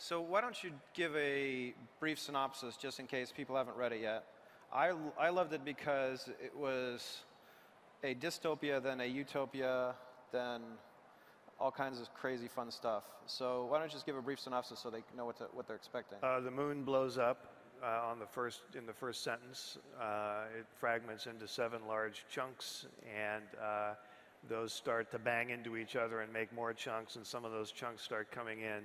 So why don't you give a brief synopsis just in case people haven't read it yet? I loved it because it was a dystopia, then a utopia, then all kinds of crazy fun stuff. So why don't you just give a brief synopsis so they know what they're expecting? The moon blows up in the first sentence. It fragments into 7 large chunks, and those start to bang into each other and make more chunks, and some of those chunks start coming in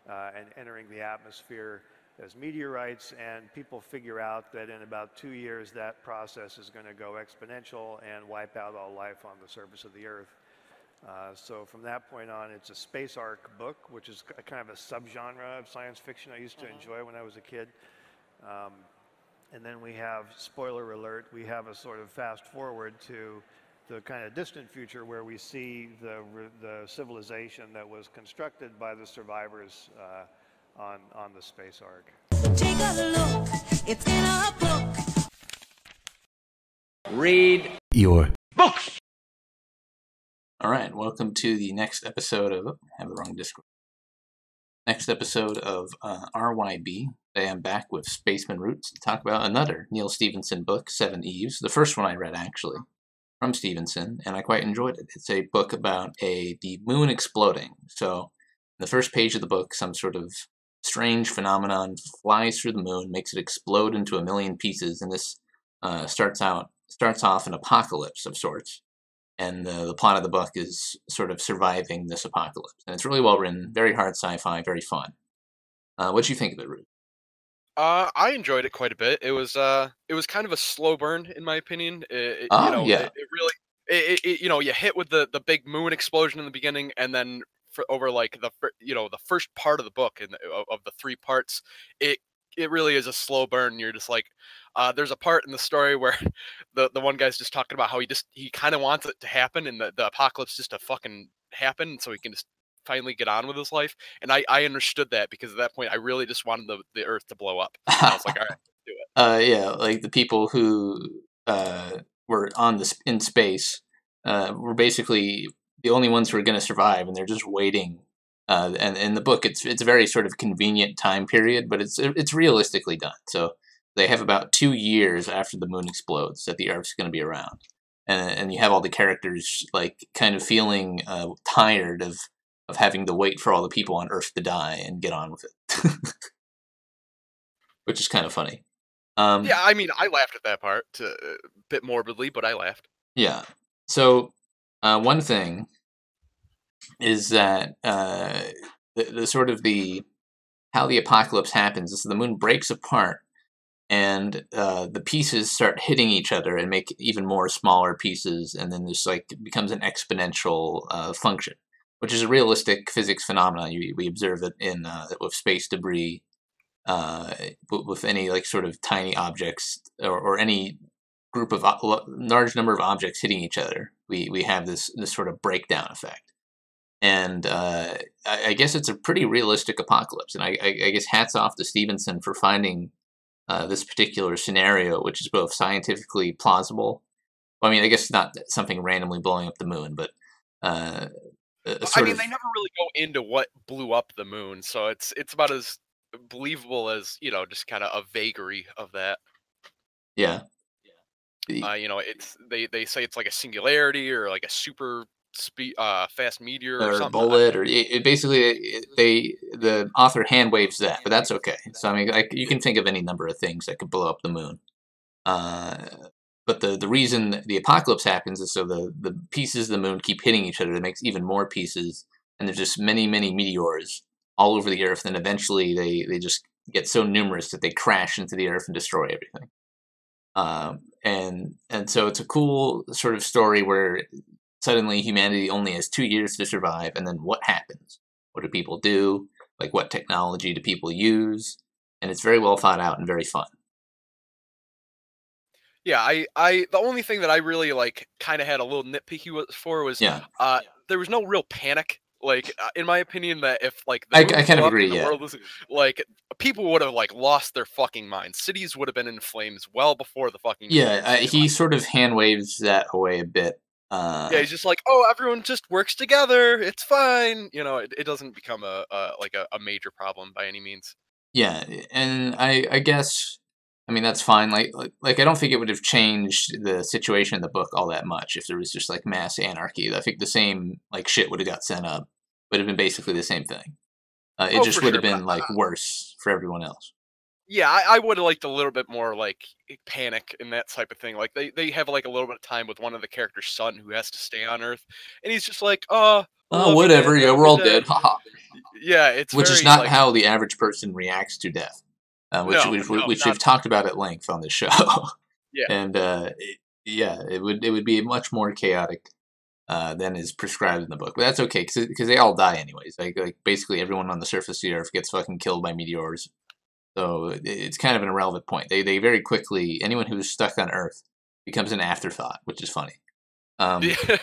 and entering the atmosphere as meteorites, and people figure out that in about 2 years that process is going to go exponential and wipe out all life on the surface of the Earth. So from that point on, it's a space arc book, which is a kind of a subgenre of science fiction I used to enjoy when I was a kid. And then we have, spoiler alert, we have a sort of fast forward to the kind of distant future where we see the civilization that was constructed by the survivors on the space arc. Take a look, it's in a book. Read your books. All right, welcome to the next episode of I have the wrong Discord. Next episode of RYB. Today I'm back with Spaceman Roots to talk about another Neal Stephenson book, Seveneves. The first one I read actually from Stephenson, and I quite enjoyed it. It's a book about the moon exploding. So, in the first page of the book, some sort of strange phenomenon flies through the moon, makes it explode into a million pieces, and this starts off an apocalypse of sorts. And the plot of the book is sort of surviving this apocalypse. And it's really well written, very hard sci-fi, very fun. What do you think of it, Ruth? I enjoyed it quite a bit. It was kind of a slow burn, in my opinion. It really, you hit with the big moon explosion in the beginning, and then over like the first part of the book of the 3 parts, it really is a slow burn. You're just like, there's a part in the story where the one guy's just talking about how he kind of wants it to happen, and the apocalypse just to fucking happen, so he can just finally get on with his life. And I understood that, because at that point I really just wanted the Earth to blow up. And I was like, all right, do it. Yeah, like the people who were in space were basically the only ones who are going to survive, and they're just waiting. And in the book, it's a very sort of convenient time period, but it's realistically done. So they have about 2 years after the moon explodes that the Earth's going to be around, and you have all the characters like kind of feeling tired of having to wait for all the people on Earth to die and get on with it, which is kind of funny. Yeah, I mean, I laughed at that part a bit morbidly, but I laughed. Yeah. So one thing is that the sort of how the apocalypse happens is the moon breaks apart, and the pieces start hitting each other and make even more smaller pieces, and then there's like it becomes an exponential function, which is a realistic physics phenomenon. We observe it in with space debris, with any like sort of tiny objects or any group of large number of objects hitting each other. We have this sort of breakdown effect, and I guess it's a pretty realistic apocalypse. And I guess hats off to Stephenson for finding this particular scenario, which is both scientifically plausible. Well, I mean, I guess not something randomly blowing up the moon, but I mean, they never really go into what blew up the moon, so it's about as believable as, just kind of a vagary of that. Yeah. It's they say it's like a singularity or like a super fast meteor or or something. bullet, or the author hand waves that, but that's okay. So I mean, you can think of any number of things that could blow up the moon. But the reason the apocalypse happens is so the pieces of the moon keep hitting each other. That makes even more pieces, and there's just many meteors all over the Earth, and eventually they just get so numerous that they crash into the Earth and destroy everything. And so it's a cool sort of story where suddenly humanity only has 2 years to survive, and then what happens? What do people do? Like, what technology do people use? And it's very well thought out and very fun. Yeah, I the only thing that I really like kind of had a little nitpicky for was there was no real panic. Like, in my opinion, that if like I kind of agree. Yeah, world was, like, people would have like lost their fucking minds. Cities would have been in flames well before the fucking he sort of hand waves that away a bit. Uh, Yeah, he's just like, oh, everyone just works together. It's fine. You know, it doesn't become a major problem by any means. yeah, and I guess I mean that's fine. Like I don't think it would have changed the situation in the book all that much if there was just like mass anarchy. I think the same like shit would have got sent up. Would have been basically the same thing. It Oh, for just would have sure. But been like worse for everyone else. yeah, I would have liked a little bit more like panic and that type of thing. Like they have like a little bit of time with one of the characters' son who has to stay on Earth, and he's just like, "Oh, I Oh, love you, whatever. Dad. Yeah, Have a we're good all day." dead. Haha. Yeah, it's Which is very not like how the average person reacts to death. no, no, Which not we've talked about at length on this show. yeah. And yeah, it would be much more chaotic than is prescribed in the book. But that's okay because they all die anyways. Like basically everyone on the surface of the earth gets fucking killed by meteors. So it's kind of an irrelevant point. They very quickly anyone who's stuck on Earth becomes an afterthought, which is funny. Um, Yeah.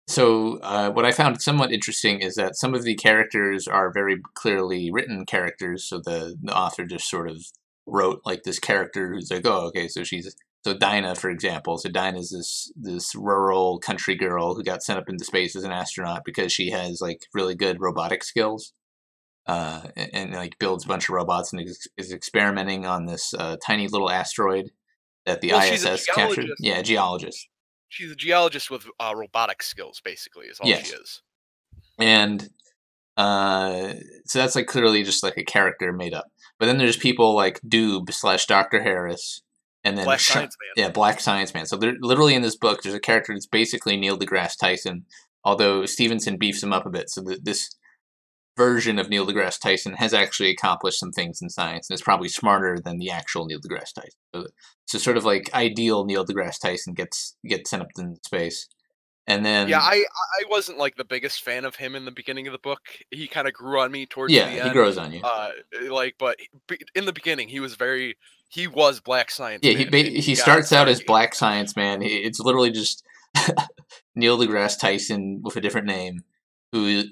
so what I found somewhat interesting is that some of the characters are very clearly written characters. So the author just sort of wrote like this character who's like, oh, okay, so Dinah, for example. So Dinah is this rural country girl who got sent up into space as an astronaut because she has like really good robotic skills. And like builds a bunch of robots and is experimenting on this tiny little asteroid that the Well, she's a ISS captured. geologist. Yeah, geologist. She's a geologist with robotic skills, basically, is all she Yes, is. and so that's like clearly just like a character made up. But then there's people like Doob slash Dr. Harris, and then Black Science Man. yeah, Black Science Man. So they're literally in this book. There's a character that's basically Neil deGrasse Tyson, although Stevenson beefs him up a bit. So this version of Neil deGrasse Tyson has actually accomplished some things in science and is probably smarter than the actual Neil deGrasse Tyson. So sort of like ideal Neil deGrasse Tyson gets sent up into space, and Yeah, then I wasn't like the biggest fan of him in the beginning of the book. He kind of grew on me towards yeah, the he end. grows on you. But in the beginning, he was Black Science Yeah, Man, and he he got starts out as started. Black Science Man. It's literally just Neil deGrasse Tyson with a different name, who,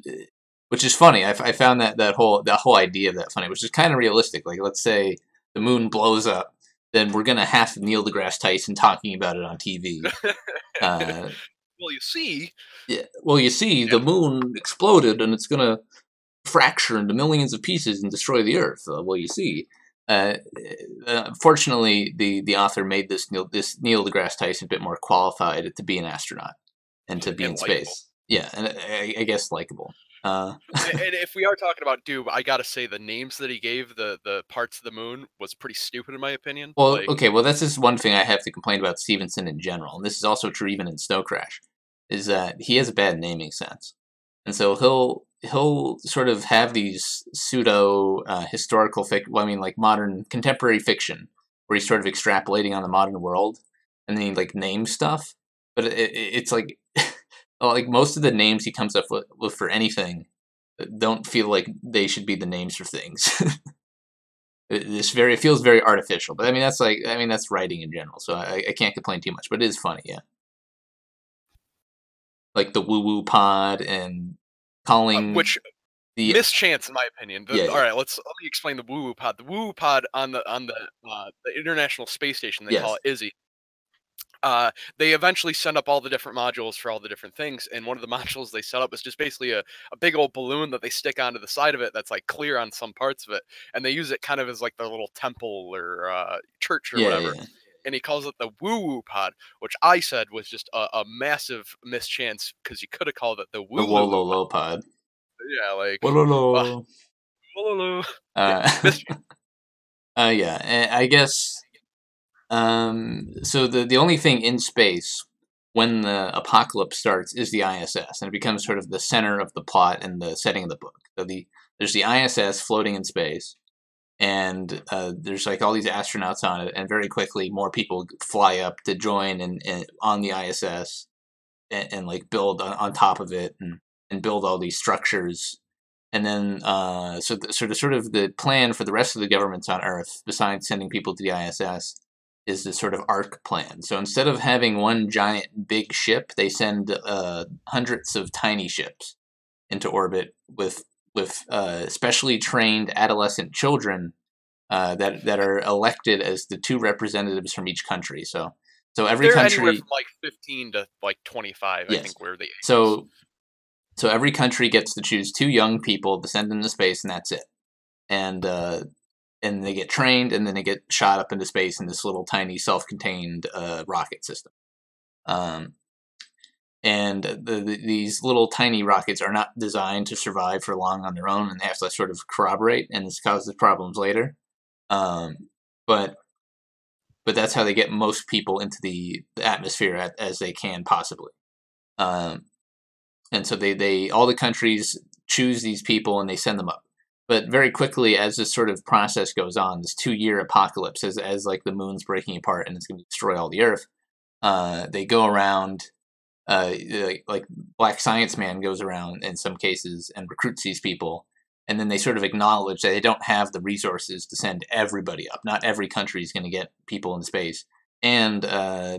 which is funny. I found that whole idea of that funny, which is kind of realistic. Like, let's say the moon blows up, then we're gonna have Neil deGrasse Tyson talking about it on TV. Uh, Well, you see, yeah, well, you see, the moon exploded, and it's gonna fracture into millions of pieces and destroy the Earth. Well, you see. Fortunately, the author made this Neil deGrasse Tyson a bit more qualified to be an astronaut and to be and in likable. space. Yeah, and I guess likable. And if we are talking about Doob, I gotta say the names that he gave the parts of the moon was pretty stupid in my opinion. Well, Like, okay, well that's just one thing I have to complain about Stevenson in general, and this is also true even in Snow Crash, is that he has a bad naming sense, and so he'll sort of have these pseudo historical well, I mean like modern contemporary fiction where he's sort of extrapolating on the modern world, and then he like names stuff, but it's like like most of the names he comes up with for anything don't feel like they should be the names for things. It feels very artificial, but I mean that's writing in general, so I can't complain too much. But it is funny, yeah. Like the woo woo pod and calling which the mischance in my opinion. yeah All right, let me explain the woo woo pod. The woo woo pod on the International Space Station, they call yes it Izzy. They eventually send up all the different modules for all the different things, and one of the modules they set up is just basically a big old balloon that they stick onto the side of it that's like clear on some parts of it, and they use it kind of as like their little temple or church or whatever. yeah And he calls it the woo woo pod, which I said was just a massive mischance because you could have called it the the woo lulu pod. wololo pod Yeah, like, uh, wololo woo yeah, uh mischance. yeah and I guess so the only thing in space when the apocalypse starts is the ISS, and it becomes sort of the center of the plot and the setting of the book. So there's the ISS floating in space, and there's like all these astronauts on it, and very quickly more people fly up to join and on the ISS and like build on top of it and build all these structures. And then, so the sort of the plan for the rest of the governments on Earth, besides sending people to the ISS, is the sort of arc plan. So instead of having one giant big ship, they send hundreds of tiny ships into orbit with specially trained adolescent children that are elected as the two representatives from each country. So So every They're anywhere country, from like 15 to like 25, I yes. think, where the age is. So every country gets to choose 2 young people to send into space, and that's it. And they get trained, and then they get shot up into space in this little tiny self-contained rocket system. And these little tiny rockets are not designed to survive for long on their own, and they have to sort of corroborate, and this causes problems later. But that's how they get most people into the atmosphere as they can possibly. And so they all the countries choose these people and they send them up. But very quickly, as this sort of process goes on, this 2-year apocalypse, as like the moon's breaking apart and it's going to destroy all the Earth, they go around. Like Black Science Man goes around in some cases and recruits these people, and then they sort of acknowledge that they don't have the resources to send everybody up. Not every country is going to get people in space, and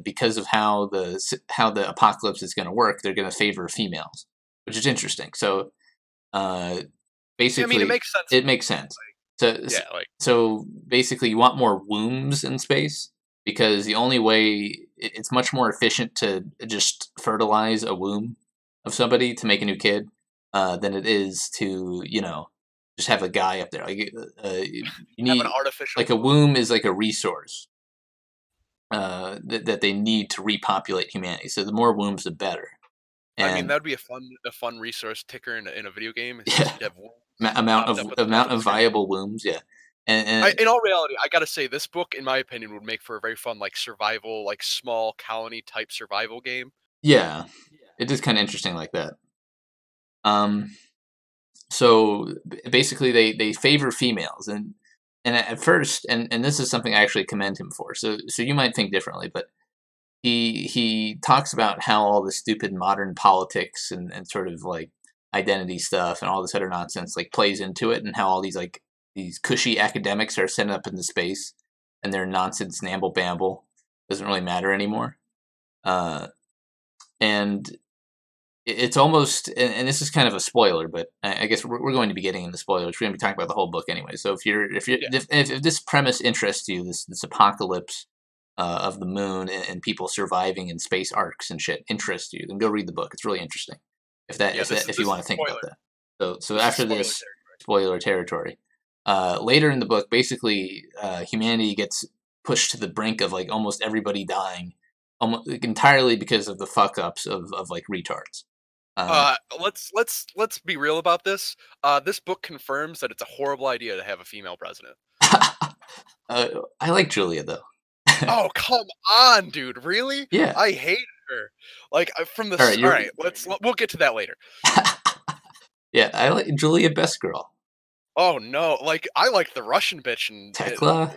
because of how the apocalypse is going to work, they're going to favor females, which is interesting. So basically, it makes sense. It makes sense. So basically, you want more wombs in space, because the only way it's much more efficient to just fertilize a womb of somebody to make a new kid than it is to just have a guy up there. Like you need have an artificial like a womb is like a resource that they need to repopulate humanity. So the more wombs, the better. And I mean, that'd be a fun resource ticker in a video game. Amount of viable wombs, yeah. And in all reality, I gotta say, this book, in my opinion, would make for a very fun, like, survival, like, small colony type survival game. Yeah, it is kind of interesting like that. So basically, they favor females, and at first, and this is something I actually commend him for. So you might think differently, but he talks about how all the stupid modern politics and sort of like identity stuff and all this other nonsense like plays into it, and how all these cushy academics are sent up into space, and their nonsense namble bamble doesn't really matter anymore. And it's almost, and this is kind of a spoiler, but I guess we're going to be getting into spoilers. We're going to be talking about the whole book anyway. So if this premise interests you, this apocalypse of the moon and people surviving in space arcs and shit interests you, then go read the book. It's really interesting. If you want to think about that. So after this spoiler territory. Later in the book, basically, humanity gets pushed to the brink of like almost everybody dying, almost entirely because of the fuck ups of like retards. Let's be real about this. This book confirms that it's a horrible idea to have a female president. I like Julia though. Oh, come on, dude! Really? Yeah. I hate her. Like from the all right. We'll get to that later. Yeah, I like Julia, best girl. Oh no! Like I liked the Russian bitch and Tekla.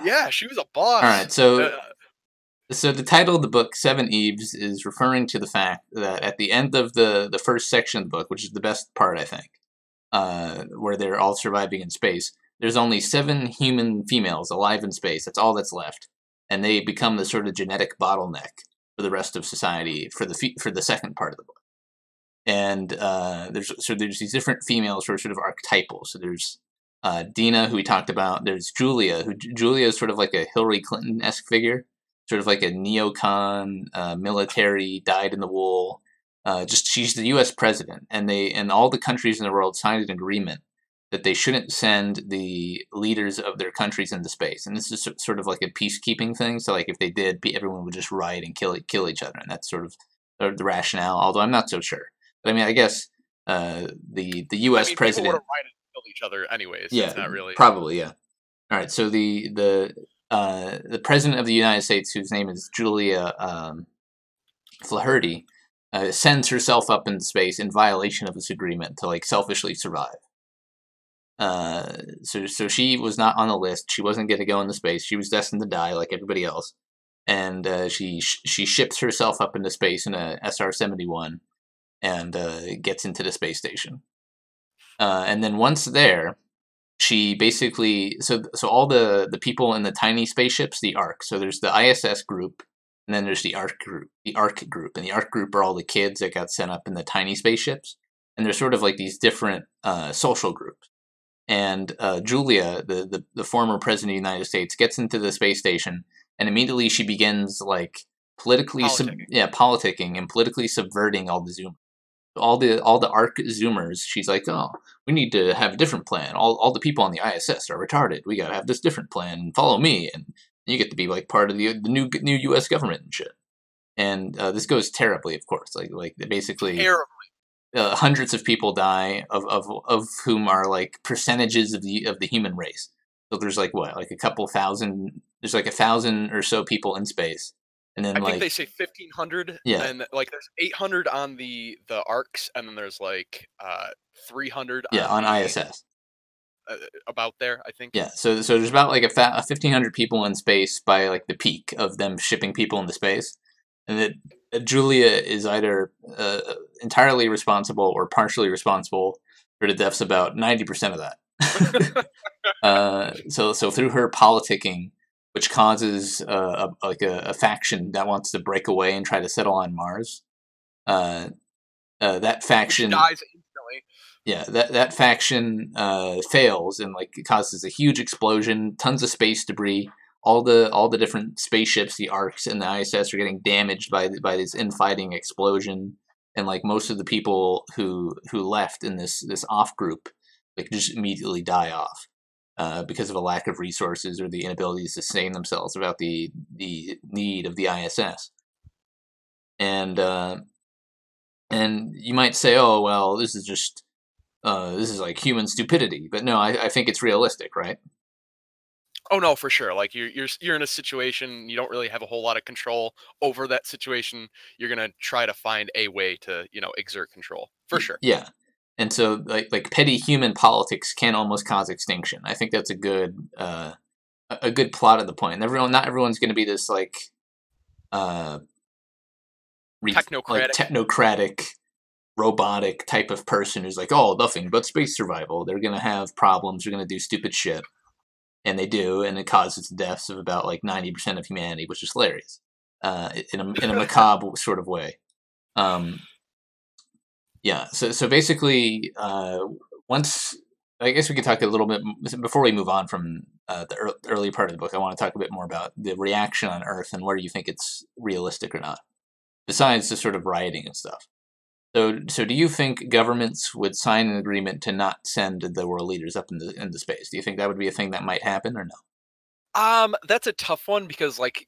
Yeah, she was a boss. All right, so the title of the book, Seveneves, is referring to the fact that at the end of the first section of the book, which is the best part, I think, where they're all surviving in space, there's only 7 human females alive in space. That's all that's left, and they become the sort of genetic bottleneck for the rest of society for the second part of the book. And there's these different females who are sort of archetypal. So there's Dina, who we talked about. There's Julia, Julia is sort of like a Hillary Clinton-esque figure, sort of like a neocon, military, dyed in the wool. She's the U.S. president, and all the countries in the world signed an agreement that they shouldn't send the leaders of their countries into space. And this is sort of like a peacekeeping thing. So like if they did, everyone would just riot and kill each other, and that's sort of the rationale. Although I'm not so sure. But I mean, I guess the U.S. president people would have rioted and killed each other anyways. Yeah, it's not really probably, yeah. All right, so the president of the United States, whose name is Julia Flaherty, sends herself up into space in violation of this agreement to like selfishly survive. So she was not on the list. She wasn't going to go into space. She was destined to die like everybody else. And she ships herself up into space in a SR-71 and gets into the space station. And then once there, she basically so all the people in the tiny spaceships, the ARC. So there's the ISS group, and then there's the ARC group. The ARC group, and the ARC group are all the kids that got sent up in the tiny spaceships, and they're sort of like these different social groups. And Julia, the former president of the United States, gets into the space station and immediately she begins like politicking and politically subverting all the Zoomers. All the ARC Zoomers, she's like, oh, we need to have a different plan. All the people on the ISS are retarded. We gotta have this different plan. Follow me, and you get to be like part of the new U.S. government and shit. And this goes terribly, of course. Like basically, Terribly. hundreds of people die, of whom are like percentages of the human race. So there's like what, like a couple thousand. There's like 1,000 or so people in space, and then I think like they say 1,500. Yeah. And like there's 800 on the arcs, and then there's like 300 on the, ISS. About there, I think. Yeah, so there's about like 1,500 people in space by like the peak of them shipping people into space, and that Julia is either entirely responsible or partially responsible for the deaths about 90% of that. So through her politicking, which causes a faction that wants to break away and try to settle on Mars, that faction dies instantly. Yeah, that faction fails, and like it causes a huge explosion, tons of space debris. All the different spaceships, the arcs and the ISS, are getting damaged by this infighting explosion, and like most of the people who left in this off group, like just immediately die off because of a lack of resources or the inability to sustain themselves without the need of the ISS. And you might say, oh well, this is like human stupidity, but no, I think it's realistic, right? Oh no, for sure. Like you're in a situation, you don't really have a whole lot of control over that situation. You're gonna try to find a way to exert control, for sure. Yeah, and so like petty human politics can almost cause extinction. I think that's a good plot of the point. Not everyone's going to be this like technocratic, robotic type of person who's like, oh, nothing but space survival. They're going to have problems. They're going to do stupid shit. And they do, and it causes the deaths of about like 90% of humanity, which is hilarious in a macabre sort of way. Yeah, so basically, once, I guess we could talk a little bit, before we move on from the early part of the book, I want to talk a bit more about the reaction on Earth and whether you think it's realistic or not, besides the sort of rioting and stuff. So do you think governments would sign an agreement to not send the world leaders up into space? Do you think that would be a thing that might happen or no? That's a tough one because, like,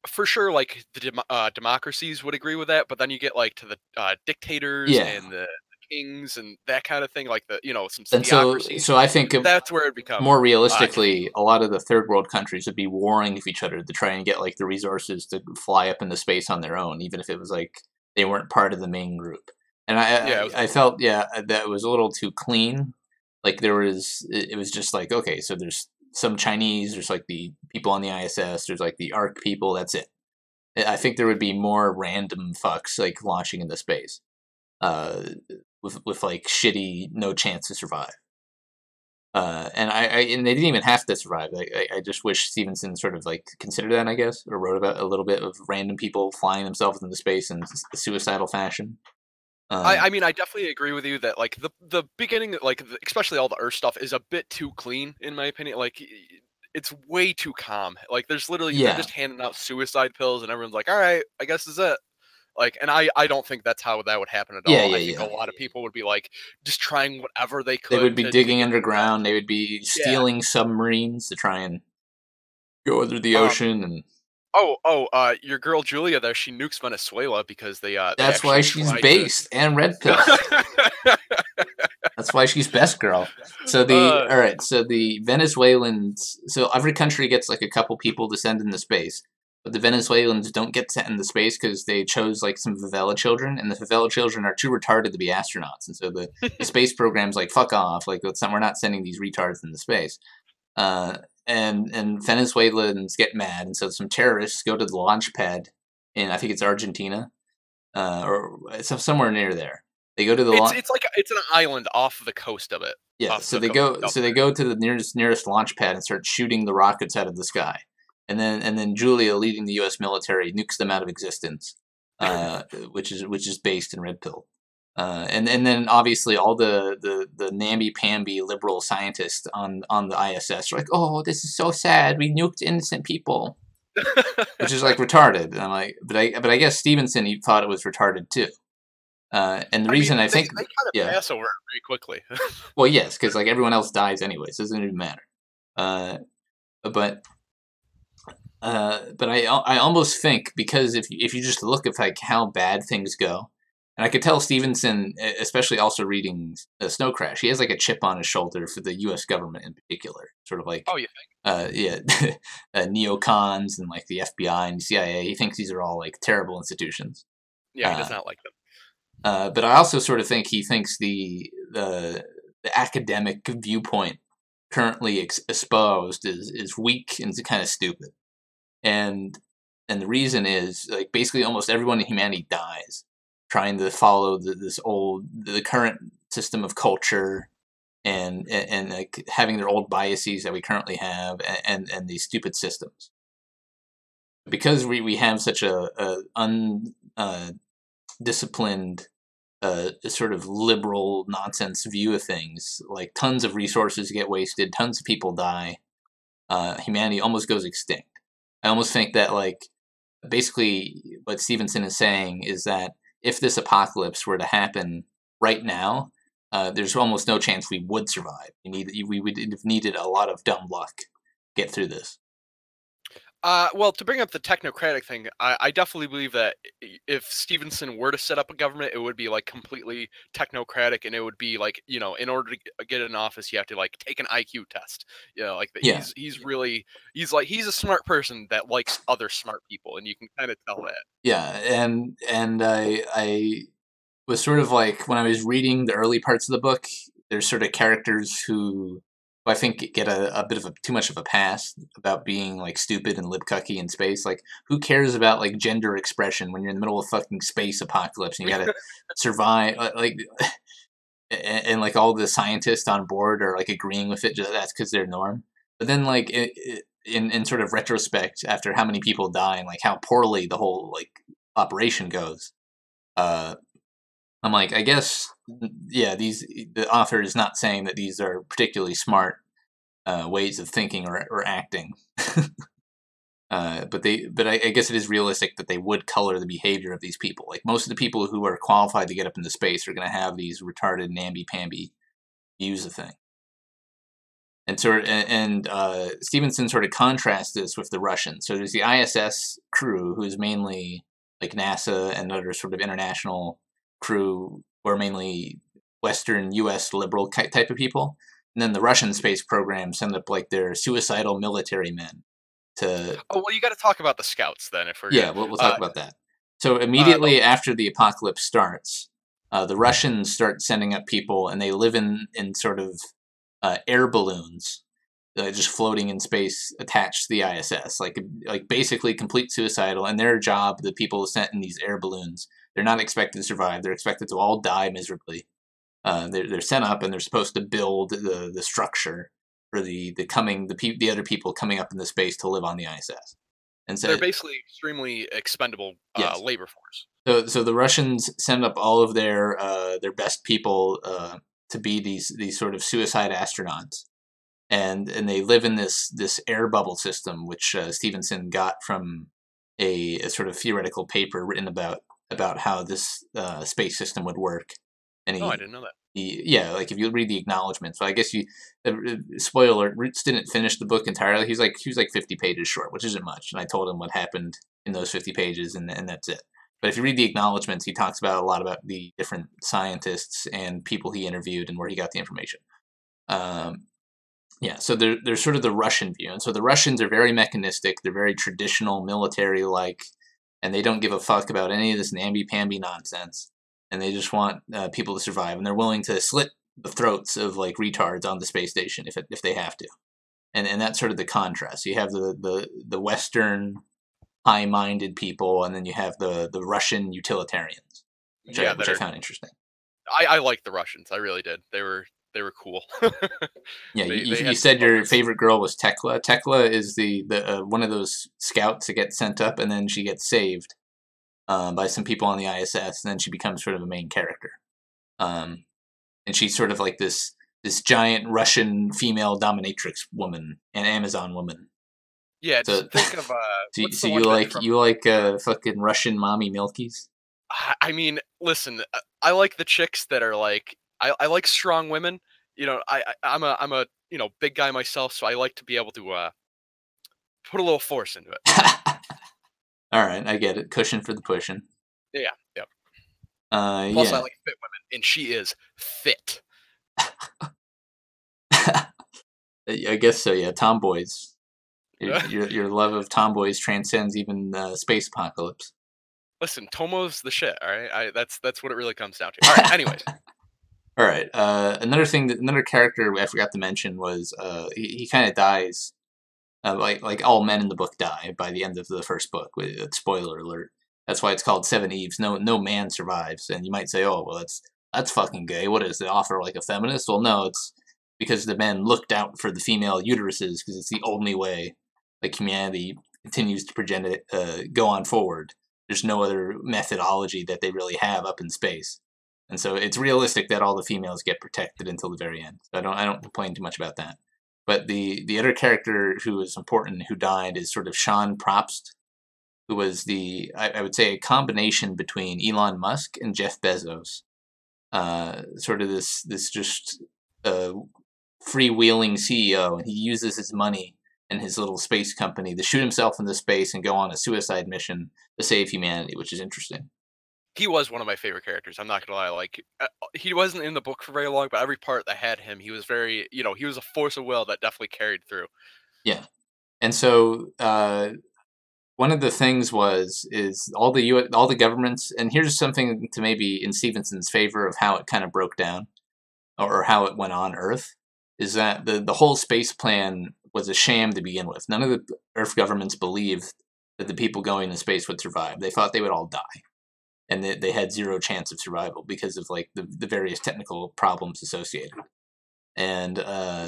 for sure, like the democracies would agree with that, but then you get like to the dictators and the kings and that kind of thing, like some theocracies. So I think that's where it becomes more realistically. A lot of the third world countries would be warring with each other to try and get like the resources to fly up into space on their own, even if it was like they weren't part of the main group. And I felt that was a little too clean. Like it was just like, okay, so there's some Chinese, there's like the people on the ISS, there's like the ARC people, that's it. I think there would be more random fucks like launching into space with like shitty, no chance to survive. And they didn't even have to survive. I just wish Stephenson sort of like considered that, I guess, or wrote about a little bit of random people flying themselves into space in a suicidal fashion. I mean, I definitely agree with you that like the beginning, like especially all the Earth stuff, is a bit too clean in my opinion. Like it's way too calm. Like there's literally they're just handing out suicide pills, and everyone's like, all right, I guess this is it. Like, and I don't think that's how that would happen at all. I think a lot of people would be like just trying whatever they could. They would be digging underground. They would be stealing submarines to try and go under the ocean. And your girl Julia there, she nukes Venezuela because they that's why she's based and red pill. That's why she's best girl. So all right, so the Venezuelans, so every country gets like a couple people to send into space. But the Venezuelans don't get sent into space because they chose like some favela children, and the favela children are too retarded to be astronauts, and so the space program's like, fuck off, like we're not sending these retards into space. And Venezuelans get mad, and so some terrorists go to the launch pad in, I think it's Argentina, or somewhere near there. They go to the it's an island off the coast of it. Yeah, so they go to the nearest launch pad and start shooting the rockets out of the sky. And then Julia, leading the U.S. military, nukes them out of existence, which is based in red pill. And then obviously all the namby-pamby liberal scientists on the ISS are like, oh, this is so sad. We nuked innocent people. which is like retarded. And I'm like, but I guess Stevenson, he thought it was retarded too. And the I mean, reason I they think, kind of yeah, pass over it very quickly. well, yes, because like everyone else dies anyways, doesn't even matter. Uh, but but I almost think, because if you just look at like how bad things go, and I could tell Stevenson, especially also reading Snow Crash, he has like a chip on his shoulder for the U.S. government in particular, sort of like Oh, you yeah, neocons and like the FBI and CIA. He thinks these are all like terrible institutions. yeah, he Uh, does not like them. but I also sort of think he thinks the academic viewpoint currently exposed is weak and kind of stupid. And the reason is, like, basically almost everyone in humanity dies trying to follow the current system of culture, and like having their old biases that we currently have, and these stupid systems. Because we have such a disciplined sort of liberal nonsense view of things, like tons of resources get wasted, tons of people die, humanity almost goes extinct. I almost think that, like, basically what Stevenson is saying is that if this apocalypse were to happen right now, there's almost no chance we would survive. We would have needed a lot of dumb luck to get through this. Well, to bring up the technocratic thing, I definitely believe that if Stevenson were to set up a government, it would be like completely technocratic, and it would be like, in order to get in office, you have to like take an IQ test. Like that. Yeah, He's a smart person that likes other smart people, and you can kind of tell that. yeah, and I was sort of like, when I was reading the early parts of the book, there's sort of characters who I think get a bit of too much of a pass about being like stupid and libcucky in space. Like, who cares about like gender expression when you're in the middle of fucking space apocalypse and you gotta survive? Like, and like all the scientists on board are like agreeing with it, just that's because they're norm. But then like in sort of retrospect, after how many people die and like how poorly the whole like operation goes, uh, I'm like, I guess, yeah, the author is not saying that these are particularly smart ways of thinking or acting. But I guess it is realistic that they would color the behavior of these people. Like, most of the people who are qualified to get up into space are going to have these retarded namby-pamby views of things. And Stevenson sort of contrasts this with the Russians. So there's the ISS crew, who is mainly like NASA and other sort of international crew, who are mainly Western U.S. liberal type of people. And then the Russian space program send up like their suicidal military men to. Oh well, you got to talk about the scouts then, if we're Yeah, gonna. we'll talk about that. So The, immediately after the apocalypse starts, the Russians start sending up people, and they live in sort of air balloons, just floating in space, attached to the ISS, like basically complete suicidal. And their job, the people sent in these air balloons, they're not expected to survive. They're expected to all die miserably. They're sent up, and they're supposed to build the structure for the other people coming up into space to live on the ISS. And so, they're basically extremely expendable yes, labor force. so the Russians send up all of their best people to be these sort of suicide astronauts, and they live in this air bubble system, which Stevenson got from a sort of theoretical paper written about how this space system would work. And Oh, I didn't know that. yeah, like if you read the acknowledgments. So I guess spoiler, Roots didn't finish the book entirely. He was like 50 pages short, which isn't much. And I told him what happened in those 50 pages, and that's it. But if you read the acknowledgments, he talks about a lot about the different scientists and people he interviewed and where he got the information. Um, yeah, so there's sort of the Russian view. And so the Russians are very mechanistic, they're very traditional, military-like, and they don't give a fuck about any of this namby-pamby nonsense. And they just want people to survive, and they're willing to slit the throats of like retards on the space station if they have to. And that's sort of the contrast. You have the Western high-minded people, and then you have the Russian utilitarians, Yeah, which I found interesting. I like the Russians. I really did. They were cool. Yeah, They you had some said your moments. favorite girl was Tekla. Tekla is the one of those scouts that gets sent up, and then she gets saved by some people on the ISS, and then she becomes sort of a main character. Um, and she's sort of like this giant Russian female dominatrix woman, an Amazon woman. Yeah, So, just think of so, what's so the one bitch from? you like fucking Russian mommy milkies? I mean, listen, I like the chicks that are like I like strong women. You know, I'm a big guy myself, so I like to be able to put a little force into it. All right, I get it. Cushion for the pushing. Yeah, yeah. Plus, I Yeah. like fit women, and she is fit. I guess so. Yeah, tomboys. Your love of tomboys transcends even Space Apocalypse. Listen, Tomo's the shit. All right, that's what it really comes down to. All right. Anyways, All right. Another character I forgot to mention was he kind of dies. Like all men in the book die by the end of the first book. Spoiler alert. That's why it's called Seveneves. No man survives. And you might say, oh well, that's fucking gay. What is the author like a feminist? Well, no, it's because the men looked out for the female uteruses because it's the only way like humanity continues to go on forward. There's no other methodology that they really have up in space. And so it's realistic that all the females get protected until the very end. So I don't complain too much about that. But the other character who is important who died is sort of Sean Probst, who was I would say a combination between Elon Musk and Jeff Bezos. Sort of this just freewheeling CEO, and he uses his money and his little space company to shoot himself into space and go on a suicide mission to save humanity, which is interesting. he was one of my favorite characters. I'm not gonna lie. Like, he wasn't in the book for very long, but every part that had him, he was very, he was a force of will that definitely carried through. Yeah, and so one of the things is all the governments, and here's something to maybe in Stevenson's favor of how it kind of broke down or how it went on Earth, is that the whole space plan was a sham to begin with. None of the Earth governments believed that the people going to space would survive. They thought they would all die, and they had zero chance of survival because of like the various technical problems associated. And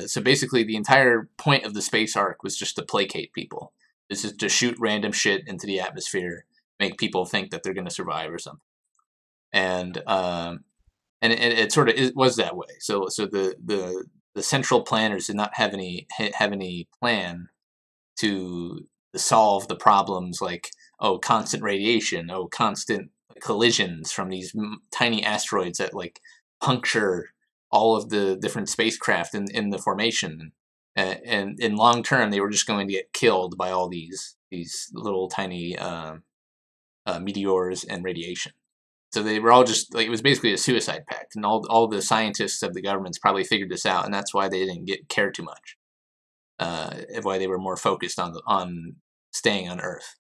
so basically, the entire point of the space arc was just to placate people. This is to shoot random shit into the atmosphere, make people think that they're going to survive or something. And it sort of was that way. So the central planners did not have any plan to solve the problems like constant radiation, constant collisions from these tiny asteroids that like puncture all of the different spacecraft in the formation. And in long term, they were just going to get killed by all these little tiny meteors and radiation. So they were all just like, it was basically a suicide pact, and all the scientists of the governments probably figured this out, and that's why they didn't care too much. Why they were more focused on staying on Earth.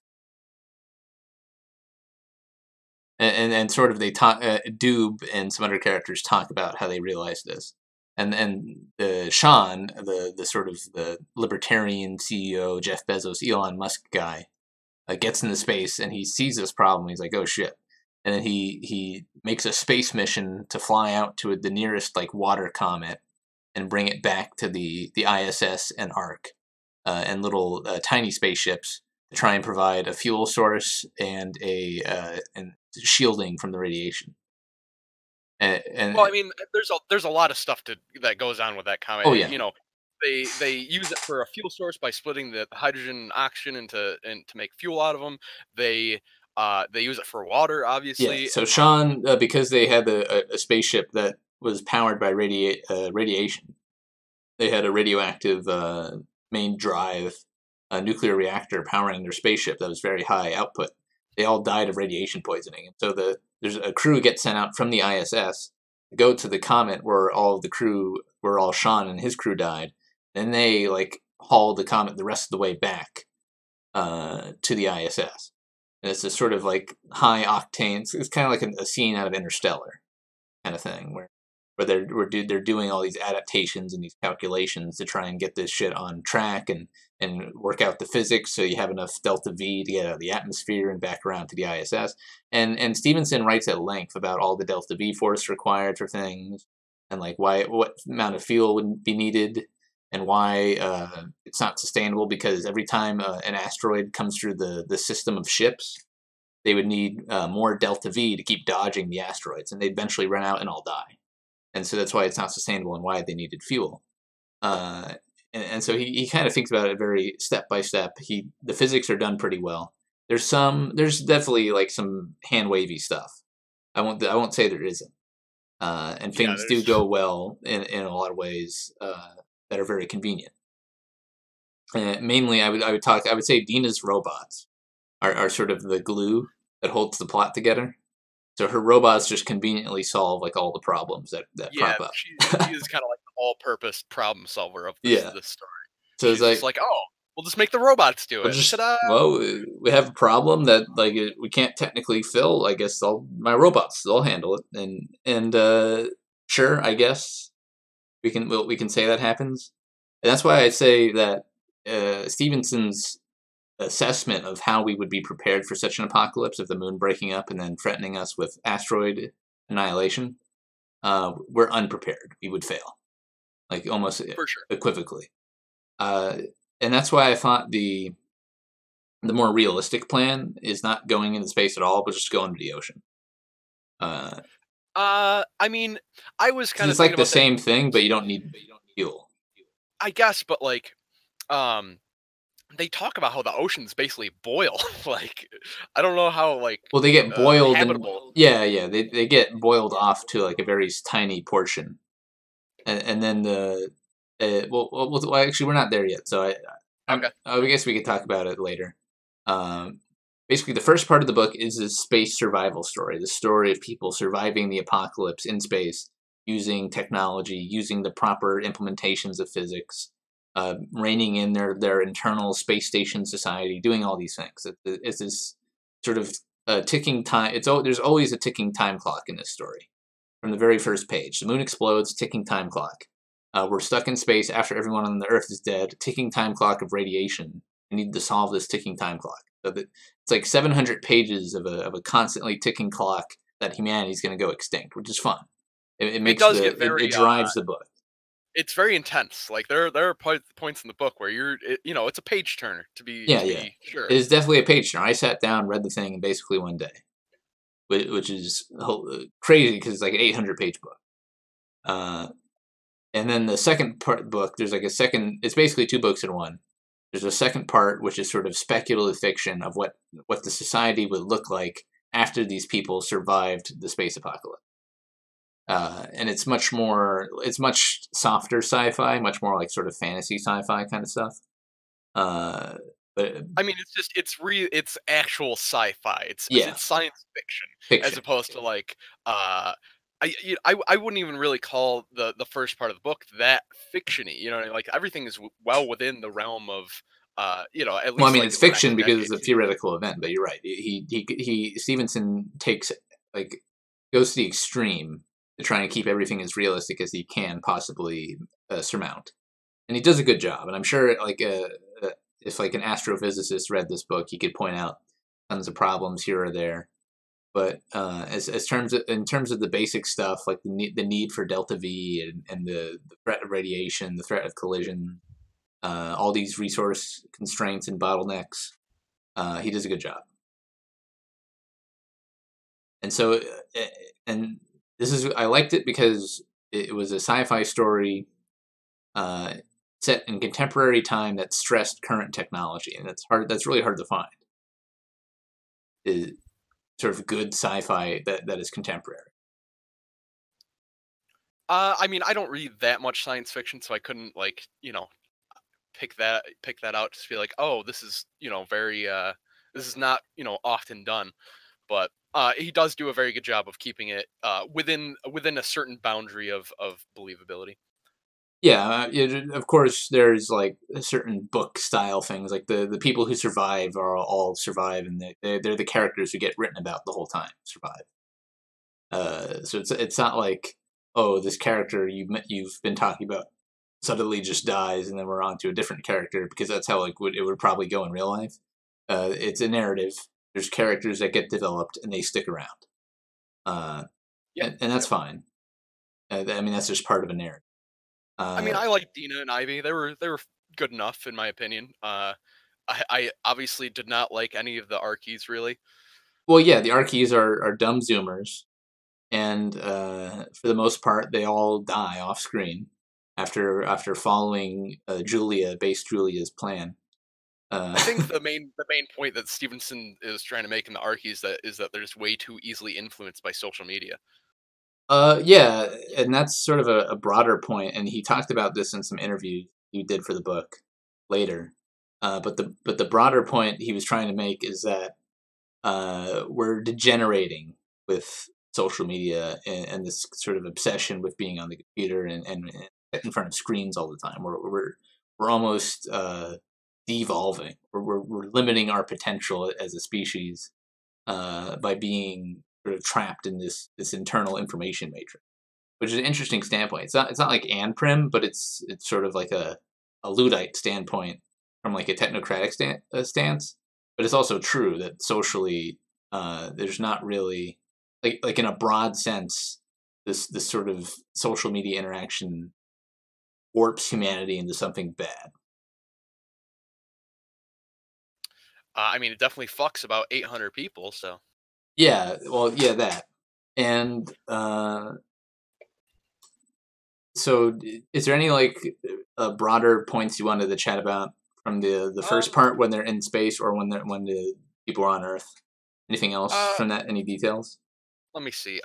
And sort of they talk, Doob and some other characters talk about how they realized this, and Sean, the sort of the libertarian CEO, Jeff Bezos, Elon Musk guy, gets into space and he sees this problem. He's like, oh shit. And then he makes a space mission to fly out to the nearest like water comet and bring it back to the ISS and Ark and little tiny spaceships to try and provide a fuel source and and shielding from the radiation. Well, I mean, there's a lot of stuff that goes on with that comet. Oh yeah, They use it for a fuel source by splitting the hydrogen and oxygen and to make fuel out of them. They use it for water, yeah. obviously. So Sean, because they had a spaceship that was powered by radiation, they had a radioactive main drive nuclear reactor powering their spaceship that was very high output. They all died of radiation poisoning, and so there's a crew gets sent out from the ISS to go to the comet where all of the crew, where all Sean and his crew died. Then they like haul the comet the rest of the way back to the ISS. And it's a sort of like high octane. It's kind of like a scene out of Interstellar kind of thing where they're doing all these adaptations and these calculations to try and get this shit on track and work out the physics so you have enough delta V to get out of the atmosphere and back around to the ISS. And Stevenson writes at length about all the delta V force required for things and like what amount of fuel would be needed and why it's not sustainable, because every time an asteroid comes through the system of ships, they would need more delta V to keep dodging the asteroids, and they'd eventually run out and all die. And so that's why it's not sustainable and why they needed fuel. And and so he kind of thinks about it very step by step. The physics are done pretty well. There's definitely like some hand wavy stuff. I won't say there isn't. And Yeah, things do go well in a lot of ways that are very convenient. Mainly, I would say Dina's robots are sort of the glue that holds the plot together. So her robots just conveniently solve like all the problems that yeah, crop up. she is kind of like the all-purpose problem solver of Yeah. this story. So She's just like, oh, we'll just make the robots do it. Ta-da! well, we have a problem that like we can't technically fill. I guess my robots they'll handle it, and sure, I guess we can say that happens. And that's why I say that Stevenson's assessment of how we would be prepared for such an apocalypse of the moon breaking up and then threatening us with asteroid annihilation, we're unprepared. We would fail, like almost For sure. equivocally. And that's why I thought the more realistic plan is not going into space at all, but just going to the ocean. I mean, I was kind of it's like the same thing, but you don't need fuel. I guess, but like, they talk about how the oceans basically boil. Like, I don't know how like. Well, they get boiled. Habitable. Yeah. They get boiled off to like a very tiny portion, and then well, actually, we're not there yet. So I guess we could talk about it later. Basically, the first part of the book is a space survival story. The story of people surviving the apocalypse in space using technology, using the proper implementations of physics, reining in their internal space station society, doing all these things. It's this sort of ticking time. There's always a ticking time clock in this story. From the very first page, the moon explodes, ticking time clock. We're stuck in space after everyone on the Earth is dead. Ticking time clock of radiation. We need to solve this ticking time clock. So it's like 700 pages of a constantly ticking clock that humanity's going to go extinct, which is fun. It drives the book. It's very intense. Like there are points in the book where it's a page turner to be sure. It is definitely a page turner. I sat down, read the thing in basically one day, which is crazy because it's like an 800-page book. And then the second part of the book, there's like it's basically two books in one. There's a second part, which is sort of speculative fiction of what the society would look like after these people survived the space apocalypse. And it's much softer sci-fi, much more like sort of fantasy sci-fi kind of stuff. But I mean, it's actual sci-fi. It's science fiction as opposed to like I wouldn't even really call the first part of the book that fictiony. You know, like everything is well within the realm of at least. Well, I mean, it's fiction because it's a theoretical event. But you're right. Stevenson goes to the extreme to try and keep everything as realistic as he can possibly surmount, and he does a good job. And I'm sure if like an astrophysicist read this book, he could point out tons of problems here or there. But in terms of the basic stuff, like the need for delta V and the threat of radiation, the threat of collision, all these resource constraints and bottlenecks, he does a good job. And so, and I liked it because it was a sci-fi story set in contemporary time that stressed current technology, and that's really hard to find. Sort of good sci-fi that is contemporary. I mean, I don't read that much science fiction, so I couldn't pick that out to be like, oh, this is very this is not often done, but he does do a very good job of keeping it within a certain boundary of believability. Yeah, of course, there's like certain book style things. Like the people who survive are all survive, and they're the characters who get written about the whole time survive. So it's not like, oh, this character you've been talking about suddenly just dies, and then we're on to a different character, because that's how it would probably go in real life. It's a narrative. There's characters that get developed and they stick around. And that's fine. I mean, that's just part of a narrative. I mean, I like Dina and Ivy. They were good enough in my opinion. I obviously did not like any of the Archies really. Well, yeah, the Archies are dumb Zoomers, and for the most part, they all die off screen. after following Julia's plan. I think the main point that Stevenson is trying to make in the arc is that they're just way too easily influenced by social media. Yeah, and that's sort of a broader point, and he talked about this in some interviews he did for the book later. But the broader point he was trying to make is that we're degenerating with social media and this sort of obsession with being on the computer and in front of screens all the time. We're almost devolving. We're limiting our potential as a species by being sort of trapped in this internal information matrix, which is an interesting standpoint. It's not like Anprim, but it's sort of like a Luddite standpoint from like a technocratic stance. But it's also true that socially, there's not really like in a broad sense, this sort of social media interaction warps humanity into something bad. I mean, it definitely fucks about 800 people. So Yeah, well, yeah, that. And so, is there any like broader points you wanted to chat about from the first part when they're in space or when the people are on Earth? Anything else from that? Any details? let me see.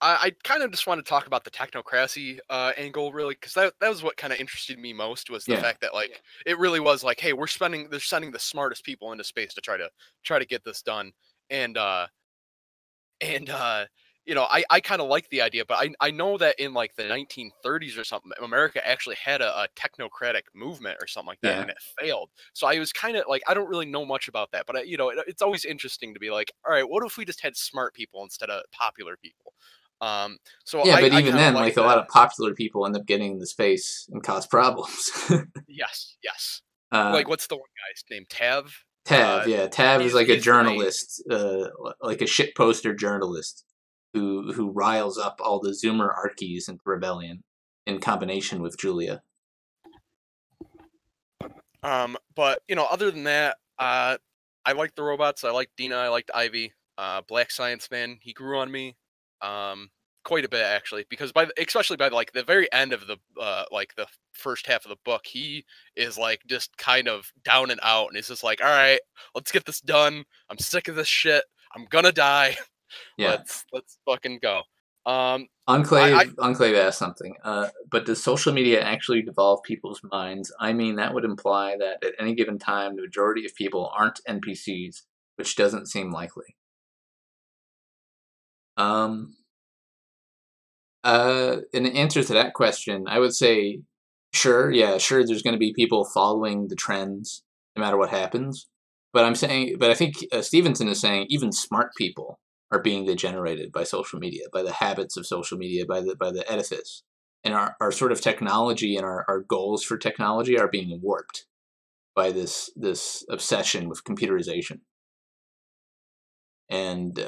I kind of just want to talk about the technocracy angle, really, because that was what kind of interested me most was the Yeah, fact that like it really was like, hey, they're sending the smartest people into space to try to get this done, and and you know, I kind of like the idea, but I know that in like the 1930s or something, America actually had a technocratic movement or something like that, yeah, and it failed. So I was kind of like, I don't really know much about that, but you know, it's always interesting to be like, all right, what if we just had smart people instead of popular people? So yeah. But I even kind of then, like like a lot that. of popular people end up getting into space and cause problems. Yes, yes. uh, Like what's the one guy's name? Tav. Tav, yeah, Tav is like a He's the main. journalist, like a shit poster journalist who riles up all the Zoomer Archies into rebellion in combination with Julia. But you know, other than that, I liked the robots. I liked Dina. I liked Ivy. Black Science Man. He grew on me, um, quite a bit actually, because especially by like the very end of the like the first half of the book, he is like just kind of down and out, and he's just like, all right, let's get this done. I'm sick of this shit. I'm gonna die. Yeah. Let's fucking go. Um, I Enclave asked something. But does social media actually devolve people's minds? I mean, that would imply that at any given time, the majority of people aren't NPCs, which doesn't seem likely. Um, in answer to that question, I would say, sure, yeah, sure. There's going to be people following the trends no matter what happens. But I think Stevenson is saying even smart people are being degenerated by social media, by the habits of social media, by the edifice, and our sort of technology and our goals for technology are being warped by this obsession with computerization and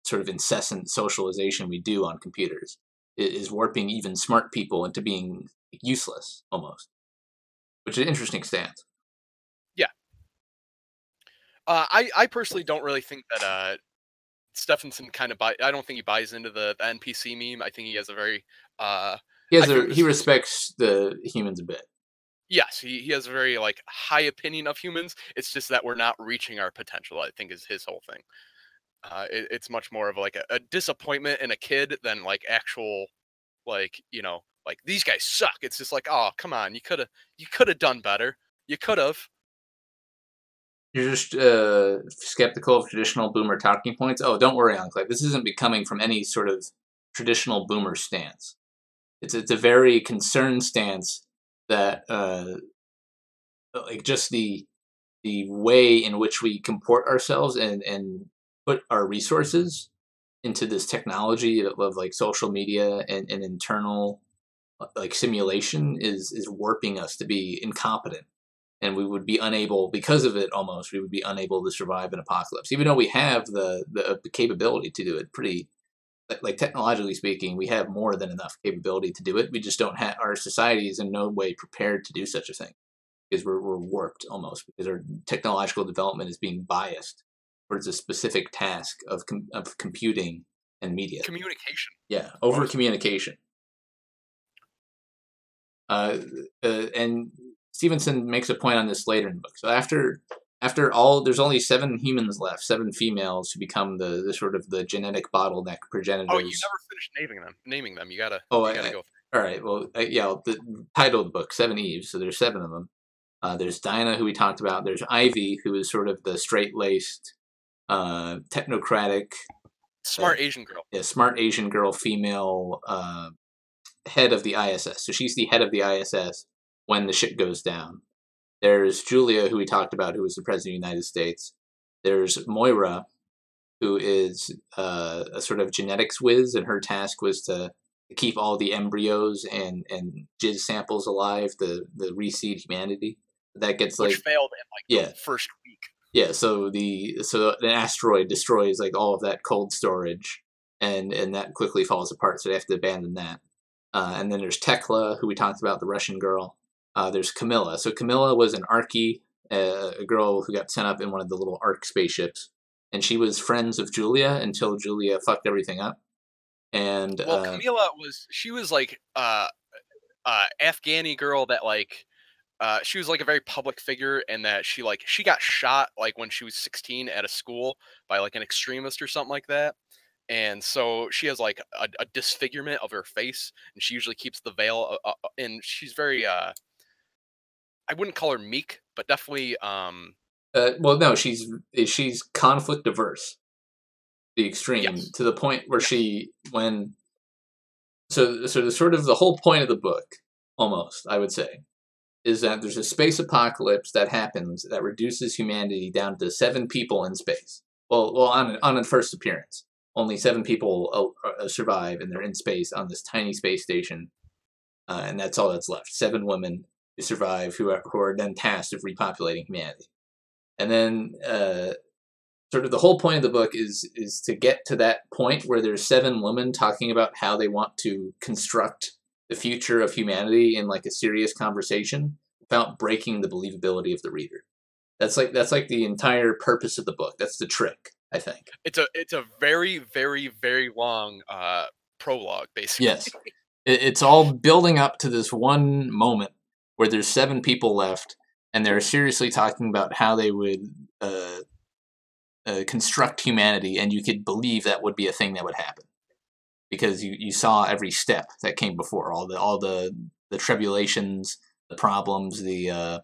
sort of incessant socialization we do on computers is warping even smart people into being useless almost, which is an interesting stance. yeah. I personally don't really think that Stephenson kind of I don't think he buys into the NPC meme. I think he has a very I think He this is respects the humans a bit. yes, he has a very like high opinion of humans. It's just that we're not reaching our potential. I think is his whole thing. It's much more of like a disappointment in a kid than like actual like you know like these guys suck. It's just like oh come on, you could have done better. You could have. You're just skeptical of traditional boomer talking points. Oh, don't worry, Enclave. This isn't becoming from any sort of traditional boomer stance. It's a very concerned stance that like just the way in which we comport ourselves and put our resources into this technology of like social media and internal like simulation is warping us to be incompetent, and we would be unable because of it. Almost we would be unable to survive an apocalypse, even though we have the capability to do it. Pretty like technologically speaking, we have more than enough capability to do it. We just don't have our society is in no way prepared to do such a thing because we're warped almost because our technological development is being biased towards a specific task of computing and media. Communication. Yeah, over communication. And Stevenson makes a point on this later in the book. So after all, there's only 7 humans left, 7 females who become the sort of the genetic bottleneck progenitors. Oh, you never finished naming them. You gotta go. All right. Well, yeah. The title of the book, Seveneves. So there's 7 of them. There's Dinah, who we talked about. There's Ivy, who is sort of the straight-laced, technocratic, smart Asian girl. Yeah, smart Asian girl, female head of the ISS. So she's the head of the ISS when the ship goes down. There's Julia, who we talked about, who was the president of the United States. There's Moira, who is a sort of genetics whiz, and her task was to keep all the embryos and jizz samples alive, the reseed humanity. That gets which failed in the first week. Yeah, so an asteroid destroys like all of that cold storage, and that quickly falls apart. So they have to abandon that. And then there's Tekla, who we talked about, the Russian girl. There's Camilla. So Camilla was an Archie, a girl who got sent up in one of the little Ark spaceships, and she was friends of Julia until Julia fucked everything up. And Camilla was like Afghani girl that like. She was like a very public figure, and that she got shot like when she was 16 at a school by like an extremist or something like that. And so she has like a disfigurement of her face, and she usually keeps the veil. And she's very, I wouldn't call her meek, but definitely. Well, no, she's conflict averse, the extreme, to the point where so the sort of the whole point of the book, almost, I would say, is that there's a space apocalypse that happens that reduces humanity down to 7 people in space. Well, on a first appearance, only 7 people survive, and they're in space on this tiny space station, and that's all that's left. 7 women who survive, who are then tasked with repopulating humanity. And then, sort of the whole point of the book is to get to that point where there's 7 women talking about how they want to construct the future of humanity in like a serious conversation without breaking the believability of the reader. That's like the entire purpose of the book. That's the trick, I think. It's a very, very, very long prologue, basically. Yes, it's all building up to this one moment where there's 7 people left, and they're seriously talking about how they would construct humanity, and you could believe that would be a thing that would happen. Because you saw every step that came before, all the tribulations, the problems, the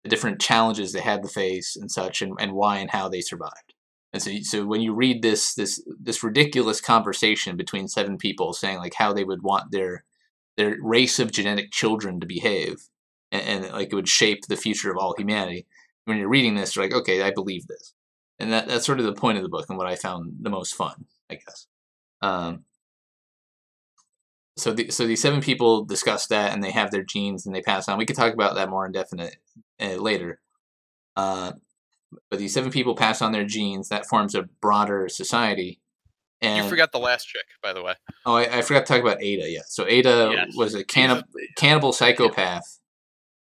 different challenges they had to face and such, and why and how they survived. And so when you read this ridiculous conversation between 7 people saying like how they would want their race of genetic children to behave, and like it would shape the future of all humanity, when you're reading this, you're like, okay, I believe this, and that's sort of the point of the book and what I found the most fun, I guess. So these 7 people discuss that, and they have their genes, and they pass on. We could talk about that more indefinite later. But these 7 people pass on their genes. That forms a broader society. And you forgot the last chick, by the way. Oh, I forgot to talk about Ada. Yeah, so Ada was a cannibal psychopath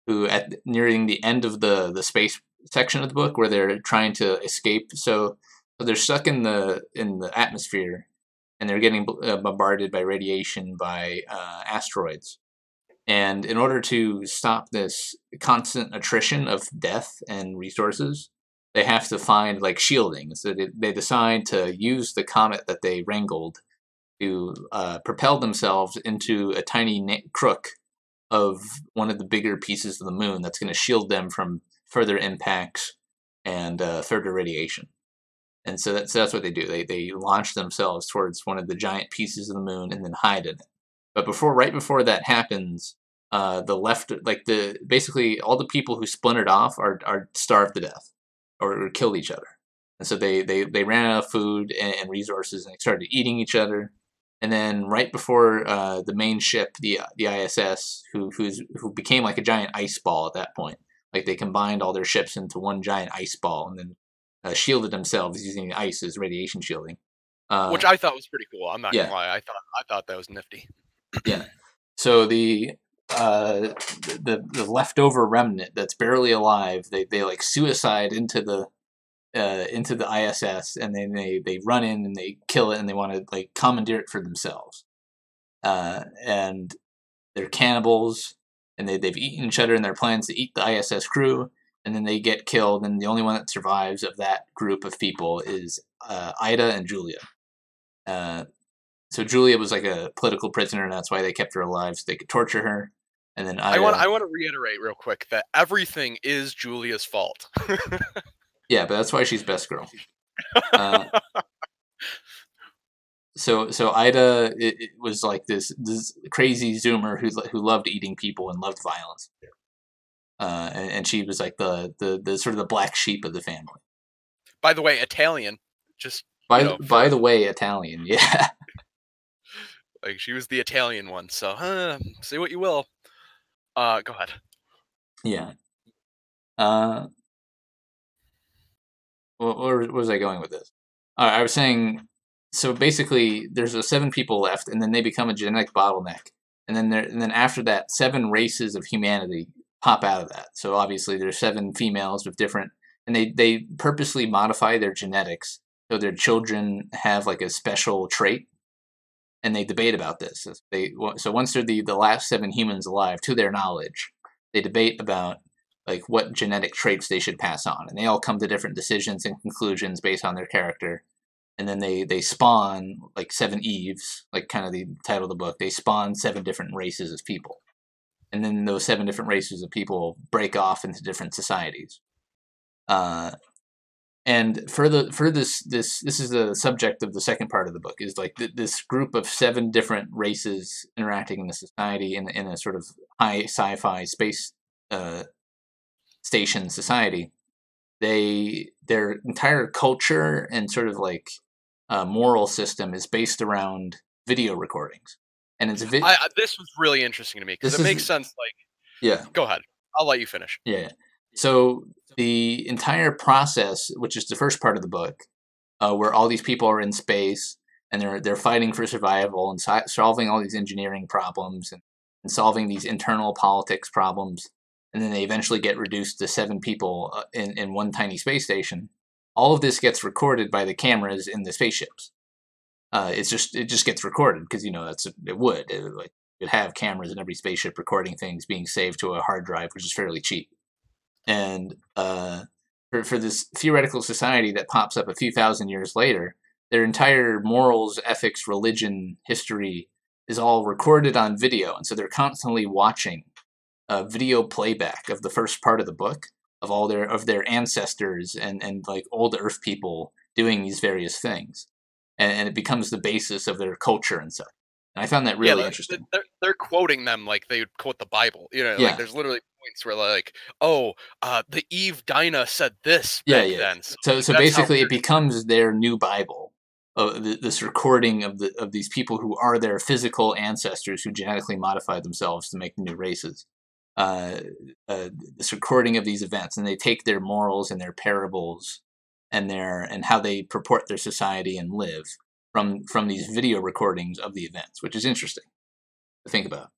who, at nearing the end of the space section of the book, where they're trying to escape, so they're stuck in the atmosphere. And they're getting bombarded by radiation, by asteroids. And in order to stop this constant attrition of death and resources, they have to find like shielding. So they decide to use the comet that they wrangled to propel themselves into a tiny crook of one of the bigger pieces of the moon that's going to shield them from further impacts and further radiation. And so that's what they do. They launch themselves towards one of the giant pieces of the moon and then hide in it. But right before that happens, basically all the people who splintered off are starved to death or killed each other. And so they ran out of food and resources, and they started eating each other. And then right before the main ship, the ISS, who became like a giant ice ball at that point, like they combined all their ships into one giant ice ball, and then shielded themselves using ice as radiation shielding, which I thought was pretty cool. I'm not gonna lie, I thought that was nifty. Yeah. So the leftover remnant that's barely alive, they like suicide into into the ISS, and then they run in and they kill it, and they want to like commandeer it for themselves. And they're cannibals, and they've eaten each other, and their plans to eat the ISS crew, and then they get killed, and the only one that survives of that group of people is Ida and Julia. So Julia was like a political prisoner, and that's why they kept her alive, so they could torture her. And then Ida, I want to reiterate real quick that everything is Julia's fault. yeah, but that's why she's best girl. So Ida it was like this crazy Zoomer who loved eating people and loved violence. And she was like the sort of the black sheep of the family. By the way, Italian. Just by the way, Italian, yeah. Like she was the Italian one. So say what you will. Go ahead. Yeah. Where was I going with this? I was saying, so basically, there's 7 people left, and then they become a genetic bottleneck, and then after that, 7 races of humanity pop out of that. So obviously, there's 7 females with different, and they purposely modify their genetics so their children have like a special trait, and they debate about this. So once they're the last 7 humans alive, to their knowledge, they debate about like what genetic traits they should pass on, and they all come to different decisions and conclusions based on their character. And then they spawn like 7 Eves, like kind of the title of the book. They spawn 7 different races of people, and then those 7 different races of people break off into different societies. And for this is the subject of the second part of the book, is like this group of 7 different races interacting in the society in a sort of high sci-fi space station society. Their entire culture and sort of like moral system is based around video recordings, and it's this was really interesting to me because it makes sense. Like, yeah, go ahead. I'll let you finish. Yeah. So the entire process, which is the first part of the book, where all these people are in space and they're fighting for survival and solving all these engineering problems and solving these internal politics problems, and then they eventually get reduced to 7 people in one tiny space station. All of this gets recorded by the cameras in the spaceships. It just gets recorded because it would have cameras in every spaceship recording things being saved to a hard drive, which is fairly cheap. And for this theoretical society that pops up a few thousand years later, their entire morals, ethics, religion, history is all recorded on video, and so they're constantly watching video playback of the first part of the book of all their ancestors and like old Earth people doing these various things, and it becomes the basis of their culture and stuff. And I found that really interesting. They're quoting them like they would quote the Bible. Like there's literally points where like, the Eve Dinah said this back then. So basically, it becomes their new Bible. This recording of these people who are their physical ancestors who genetically modified themselves to make new races. This recording of these events, and they take their morals and their parables and how they purport their society and live from these video recordings of the events, which is interesting to think about.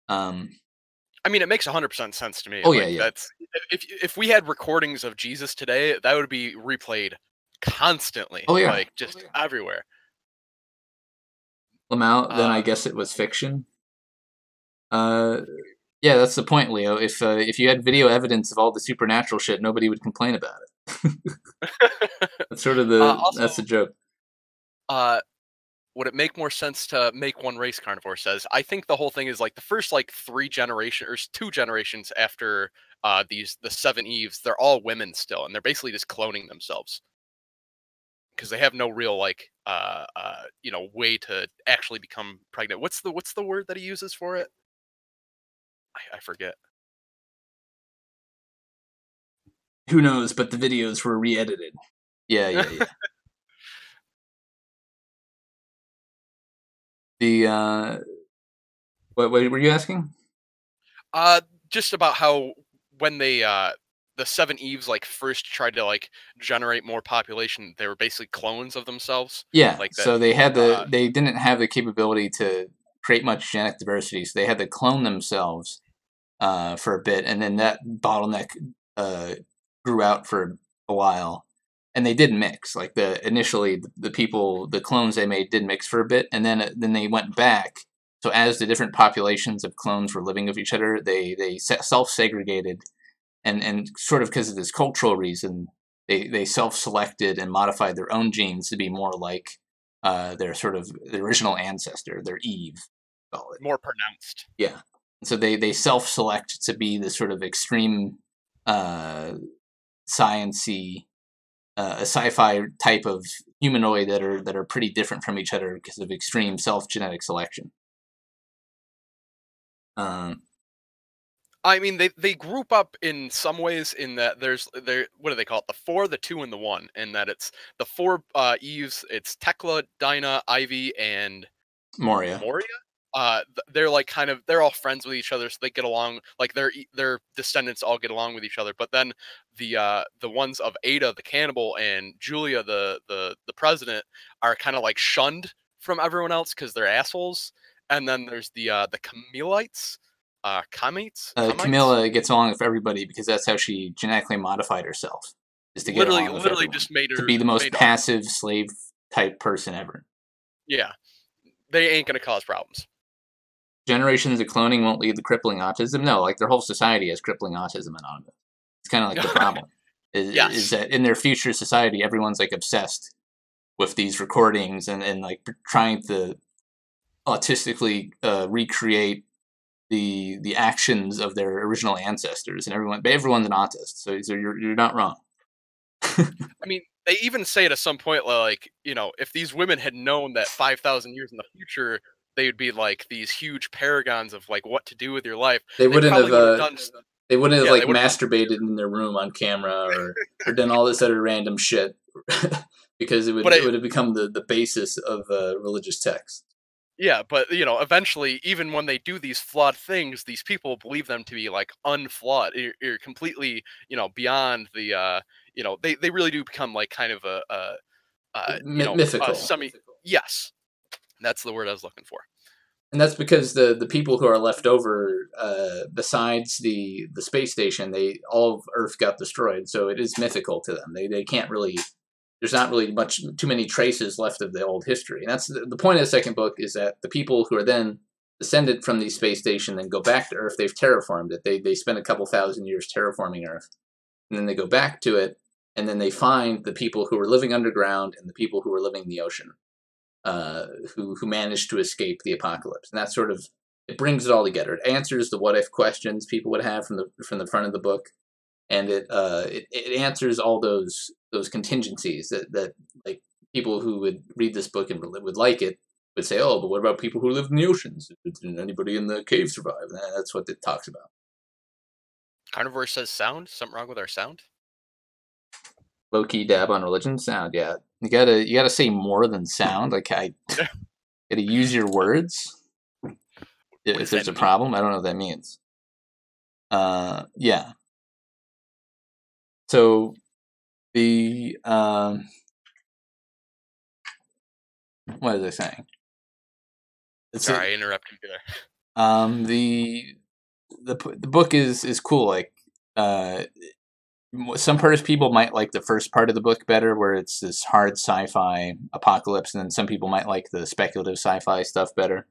I mean, it makes 100% sense to me. Oh, yeah. That's if we had recordings of Jesus today, that would be replayed constantly. Oh, yeah. Like just everywhere. Lamau, then I guess it was fiction. Yeah, that's the point, Leo. If you had video evidence of all the supernatural shit, nobody would complain about it. That's sort of that's the joke. Would it make more sense to make one race? Carnivore says. I think the whole thing is like the first 3 generations or 2 generations after the 7 Eves, they're all women still, and they're basically just cloning themselves because they have no real way to actually become pregnant. What's the word that he uses for it? I forget. Who knows? But the videos were re-edited. Yeah. What were you asking? Just about how when they the 7 Eves first tried to generate more population, they were basically clones of themselves. Yeah. So they had they didn't have the capability to create much genetic diversity, so they had to clone themselves for a bit, and then that bottleneck grew out for a while, and they did mix. Like initially the people, the clones they made did mix for a bit, and then they went back. So as the different populations of clones were living with each other, they self-segregated, and sort of because of this cultural reason, they self-selected and modified their own genes to be more like their sort of the original ancestor, their Eve, call it. More pronounced. Yeah. So they self-select to be the sort of extreme science-y, a sci-fi type of humanoid that are pretty different from each other because of extreme self-genetic selection. I mean, they group up in some ways in that what do they call it? The 4, the 2, and the 1, and that it's the 4 Eves. It's Tekla, Dinah, Ivy, and Moria. They're like they're all friends with each other, so they get along. Like their descendants all get along with each other. But then the ones of Ada, the cannibal, and Julia, the president, are kind of like shunned from everyone else because they're assholes. And then there's the Camelites. Kamites? Camilla gets along with everybody because that's how she genetically modified herself, is to get along with everyone, just made her to be the most passive slave type person ever. Yeah, they ain't gonna cause problems. Generations of cloning won't lead to crippling autism. No, like their whole society has crippling autism and on it. It's kind of like the problem is that in their future society, everyone's like obsessed with these recordings and like trying to autistically recreate the actions of their original ancestors, and everyone's an autist, so you're not wrong. I mean, they even say at some point, like, if these women had known that 5,000 years in the future they would be like these huge paragons of like what to do with your life, they wouldn't have done. They wouldn't have like masturbated done in their room on camera or done all this other random shit because it would have become the basis of religious text. Yeah, but eventually, even when they do these flawed things, these people believe them to be like unflawed. You're completely, beyond the, they really do become like kind of mythical. Yes, that's the word I was looking for. And that's because the people who are left over, besides the space station, all of Earth got destroyed, so it is mythical to them. They can't really. There's not really too many traces left of the old history. And that's the point of the second book, is that the people who are then descended from the space station and go back to Earth, they've terraformed it. They spend a couple thousand years terraforming Earth. And then they go back to it, and then they find the people who were living underground and the people who were living in the ocean, who managed to escape the apocalypse. And that sort of, it brings it all together. It answers the what if questions people would have from the front of the book. And it answers all those contingencies that like people who would read this book and would like it would say, oh, but what about people who lived in the oceans? Did anybody in the cave survive? And that's what it talks about. Carnivore says sound. Something wrong with our sound? Low key dab on religion sound. Yeah, you gotta say more than sound. Like I gotta use your words. If there's a problem, I don't know what that means. Yeah. So the what was I saying? Sorry, I interrupted you there. The book is cool. Like some people might like the first part of the book better, where it's this hard sci-fi apocalypse, and then some people might like the speculative sci-fi stuff better.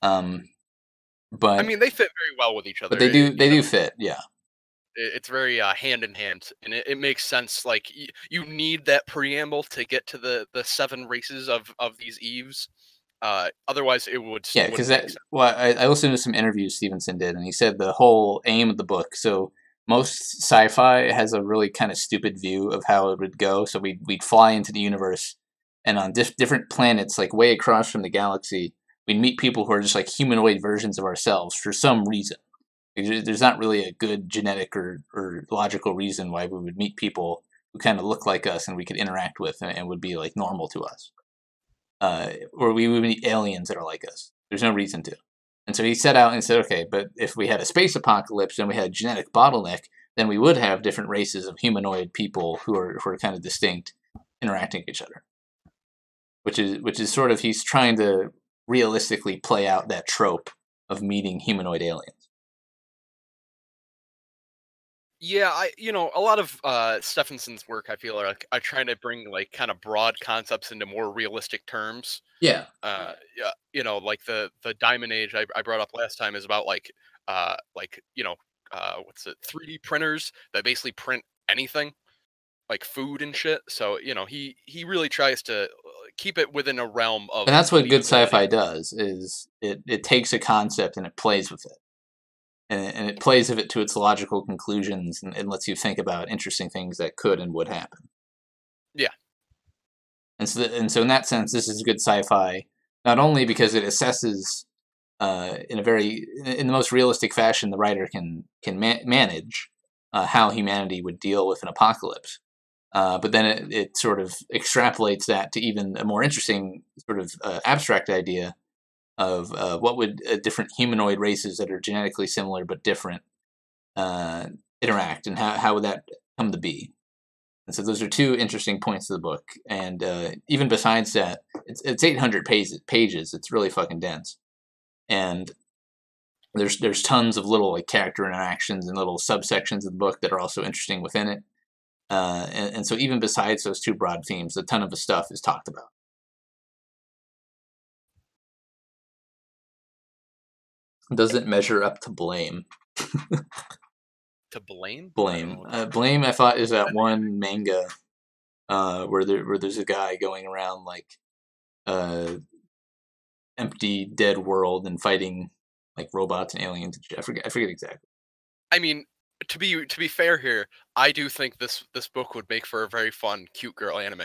But I mean, they fit very well with each other. But they do fit, yeah. It's very hand in hand, and it makes sense. Like you need that preamble to get to the 7 races of these Eves. Otherwise, it would. Yeah, because I listened to some interviews Stephenson did, and he said the whole aim of the book. So most sci-fi has a really kind of stupid view of how it would go. So we'd fly into the universe, and on different planets, like way across from the galaxy, we'd meet people who are just like humanoid versions of ourselves for some reason. There's not really a good genetic or logical reason why we would meet people who kind of look like us and we could interact with and would be like normal to us. Or we would meet aliens that are like us. There's no reason to. And so he set out and said, okay, but if we had a space apocalypse and we had a genetic bottleneck, then we would have different races of humanoid people who are kind of distinct interacting with each other. Which is sort of, he's trying to realistically play out that trope of meeting humanoid aliens. Yeah, a lot of Stephenson's work, I feel like I try to bring like kind of broad concepts into more realistic terms. Yeah. Yeah, like the Diamond Age I brought up last time is about like what's it, 3D printers that basically print anything, like food and shit. So he really tries to keep it within a realm of And that's what good believability. sci-fi does, is it takes a concept and it plays with it. And it plays with it to its logical conclusions and lets you think about interesting things that could and would happen. Yeah. And so in that sense, this is good sci-fi, not only because it assesses in the most realistic fashion the writer can manage how humanity would deal with an apocalypse, but then it sort of extrapolates that to even a more interesting sort of abstract idea of what would different humanoid races that are genetically similar but different uh, interact, and how would that come to be. And so those are two interesting points of the book. And even besides that, it's 800 pages. It's really fucking dense. And there's tons of little like character interactions and little subsections of the book that are also interesting within it. And so even besides those two broad themes, a ton of the stuff is talked about. Does it measure up to Blame? To Blame? I don't know Blame. what that Blame, I thought, is that one manga where there's a guy going around like empty, dead world and fighting like robots and aliens. I forget exactly. I mean, to be fair here, I do think this book would make for a very fun cute girl anime.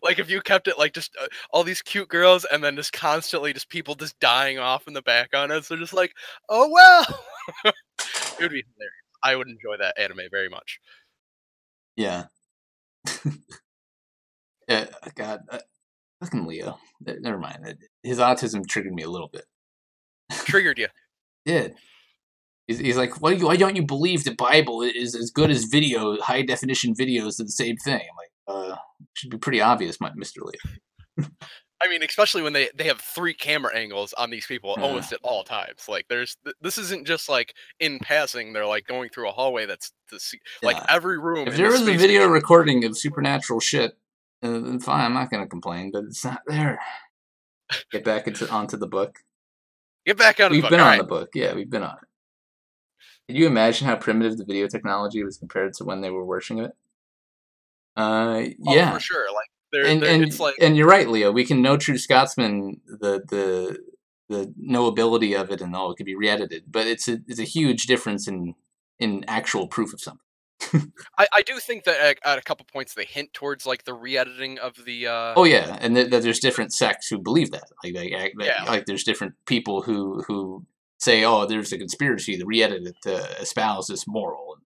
Like if you kept it like just all these cute girls and then just constantly just people just dying off in the background, and so just like, oh well, it would be hilarious. I would enjoy that anime very much. Yeah. God, fucking Leo. Never mind. His autism triggered me a little bit. Triggered you. Did. He's like, why don't you believe the Bible is as good as high definition videos of the same thing? I'm like, should be pretty obvious, Mr. Leo. I mean, especially when they have 3 camera angles on these people almost at all times. Like this isn't just like in passing. They're like going through a hallway like Yeah. every room. If in there this was a space video station- recording of supernatural shit, then fine, I'm not gonna complain, but it's not there. Get back onto the book. Get back out of the We've book. been All on right. the book. Yeah, we've been on it. Can you imagine how primitive the video technology was compared to when they were working it? Oh, Yeah. for sure. Like And it's like you're right, Leo. We can know True Scotsman the knowability of it, and it could be re-edited, but it's a huge difference in actual proof of something. I do think that at a couple points they hint towards like the re-editing of the Oh yeah, and that there's different sects who believe that. Yeah. Like there's different people who say, oh, there's a conspiracy to re-edit it to espouse this moral,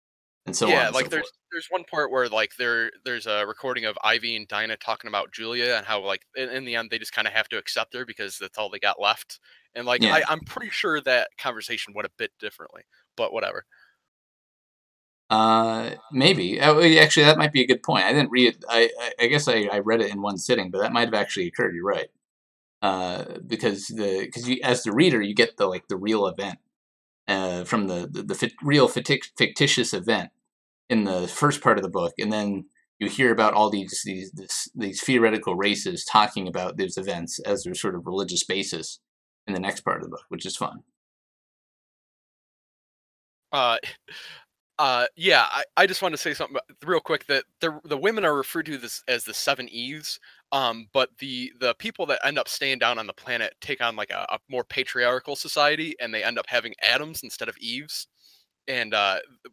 and so on Yeah, and like so forth. there's one part where like there's a recording of Ivy and Dinah talking about Julia and how like in the end they just kind of have to accept her because that's all they got left. And like Yeah. I'm pretty sure that conversation went a bit differently, but whatever. Maybe. Actually, that might be a good point. I didn't read it. I guess I read it in one sitting, but that might have actually occurred. You're right. Because you, as the reader, you get the real event from the real fictitious event in the first part of the book, and then you hear about all these theoretical races talking about these events as their sort of religious basis in the next part of the book, which is fun. Yeah, I just wanted to say something real quick that the women are referred to this as the Seveneves, but the people that end up staying down on the planet take on like a more patriarchal society, and they end up having Adams instead of Eves. And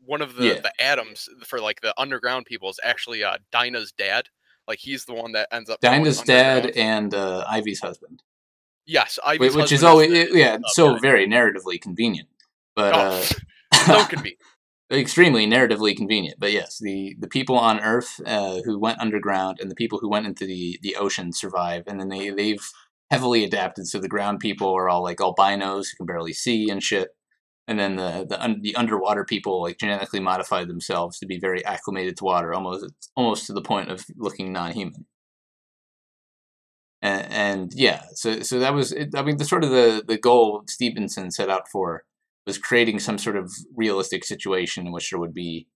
one of Yeah. the Adams for like the underground people is actually Dinah's dad. Like he's the one that ends up going Dinah's dad underground. and Ivy's husband. Yes, Ivy's Which is husband always the so guy. very narratively convenient, but Oh, so convenient. extremely narratively convenient. But yes, the people on Earth who went underground and the people who went into the ocean survive, and then they've heavily adapted. So the ground people are all like albinos who can barely see and shit, and then the underwater people like genetically modified themselves to be very acclimated to water, almost to the point of looking non-human. And yeah, so that was it. I mean, the sort of the goal Stevenson set out for was creating some sort of realistic situation in which there would be